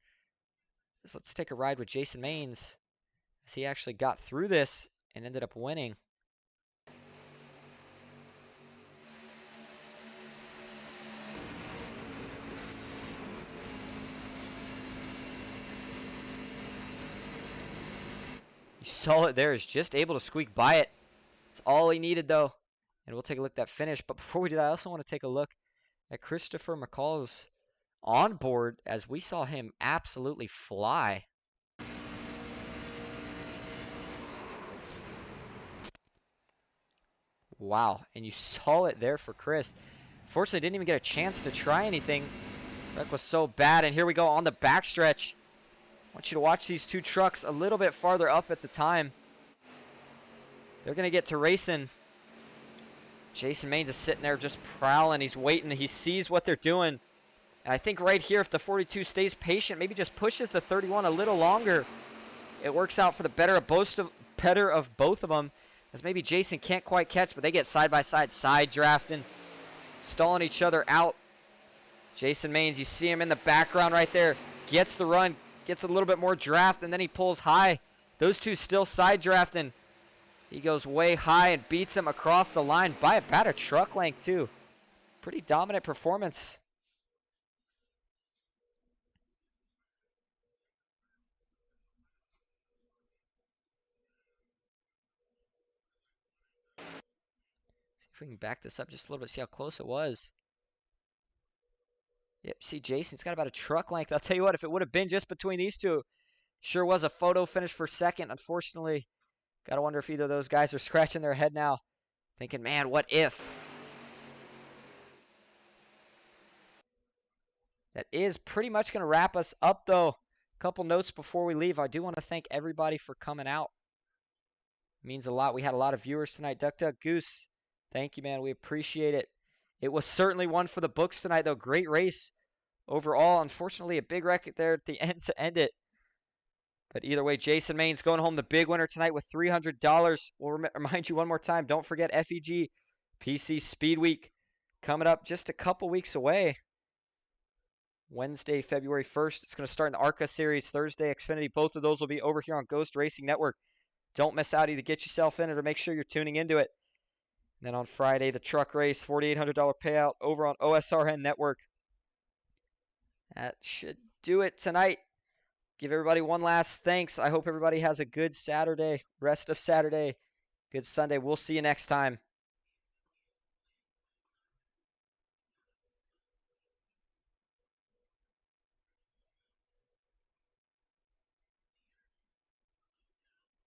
is let's take a ride with Jason Maines as he actually got through this and ended up winning. You saw it there. He's just able to squeak by it. That's all he needed, though. And we'll take a look at that finish. But before we do that, I also want to take a look at Christopher McCall's on board as we saw him absolutely fly. Wow. And you saw it there for Chris. Fortunately, didn't even get a chance to try anything. Wreck was so bad. And here we go on the backstretch. I want you to watch these 2 trucks a little bit farther up at the time. They're going to get to racing. Jason Maines is sitting there just prowling. He's waiting. He sees what they're doing. And I think right here, if the 42 stays patient, maybe just pushes the 31 a little longer, it works out for the better of both of them. As maybe Jason can't quite catch, but they get side-by-side side drafting, stalling each other out. Jason Maines, you see him in the background right there, gets the run, gets a little bit more draft, and then he pulls high. Those two still side drafting. He goes way high and beats him across the line by about a truck length too. Pretty dominant performance. See if we can back this up just a little bit, see how close it was. Yep, see Jason's got about a truck length. I'll tell you what, if it would have been just between these two, sure was a photo finish for second. Unfortunately, gotta wonder if either of those guys are scratching their head now, thinking, man, what if? That is pretty much going to wrap us up, though. A couple notes before we leave. I do want to thank everybody for coming out. It means a lot. We had a lot of viewers tonight. Duck Duck Goose, thank you, man. We appreciate it. It was certainly one for the books tonight, though. Great race overall. Unfortunately, a big wreck there at the end to end it. But either way, Jason Maines going home the big winner tonight with $300. We'll remind you one more time, don't forget FEG-PC Speed Week coming up just a couple weeks away. Wednesday, February 1st. It's going to start in the ARCA Series, Thursday, Xfinity. Both of those will be over here on Ghost Racing Network. Don't miss out. Either get yourself in it or make sure you're tuning into it. And then on Friday, the truck race, $4,800 payout over on OSRN Network. That should do it tonight. Give everybody one last thanks. I hope everybody has a good Saturday, rest of Saturday, good Sunday. We'll see you next time.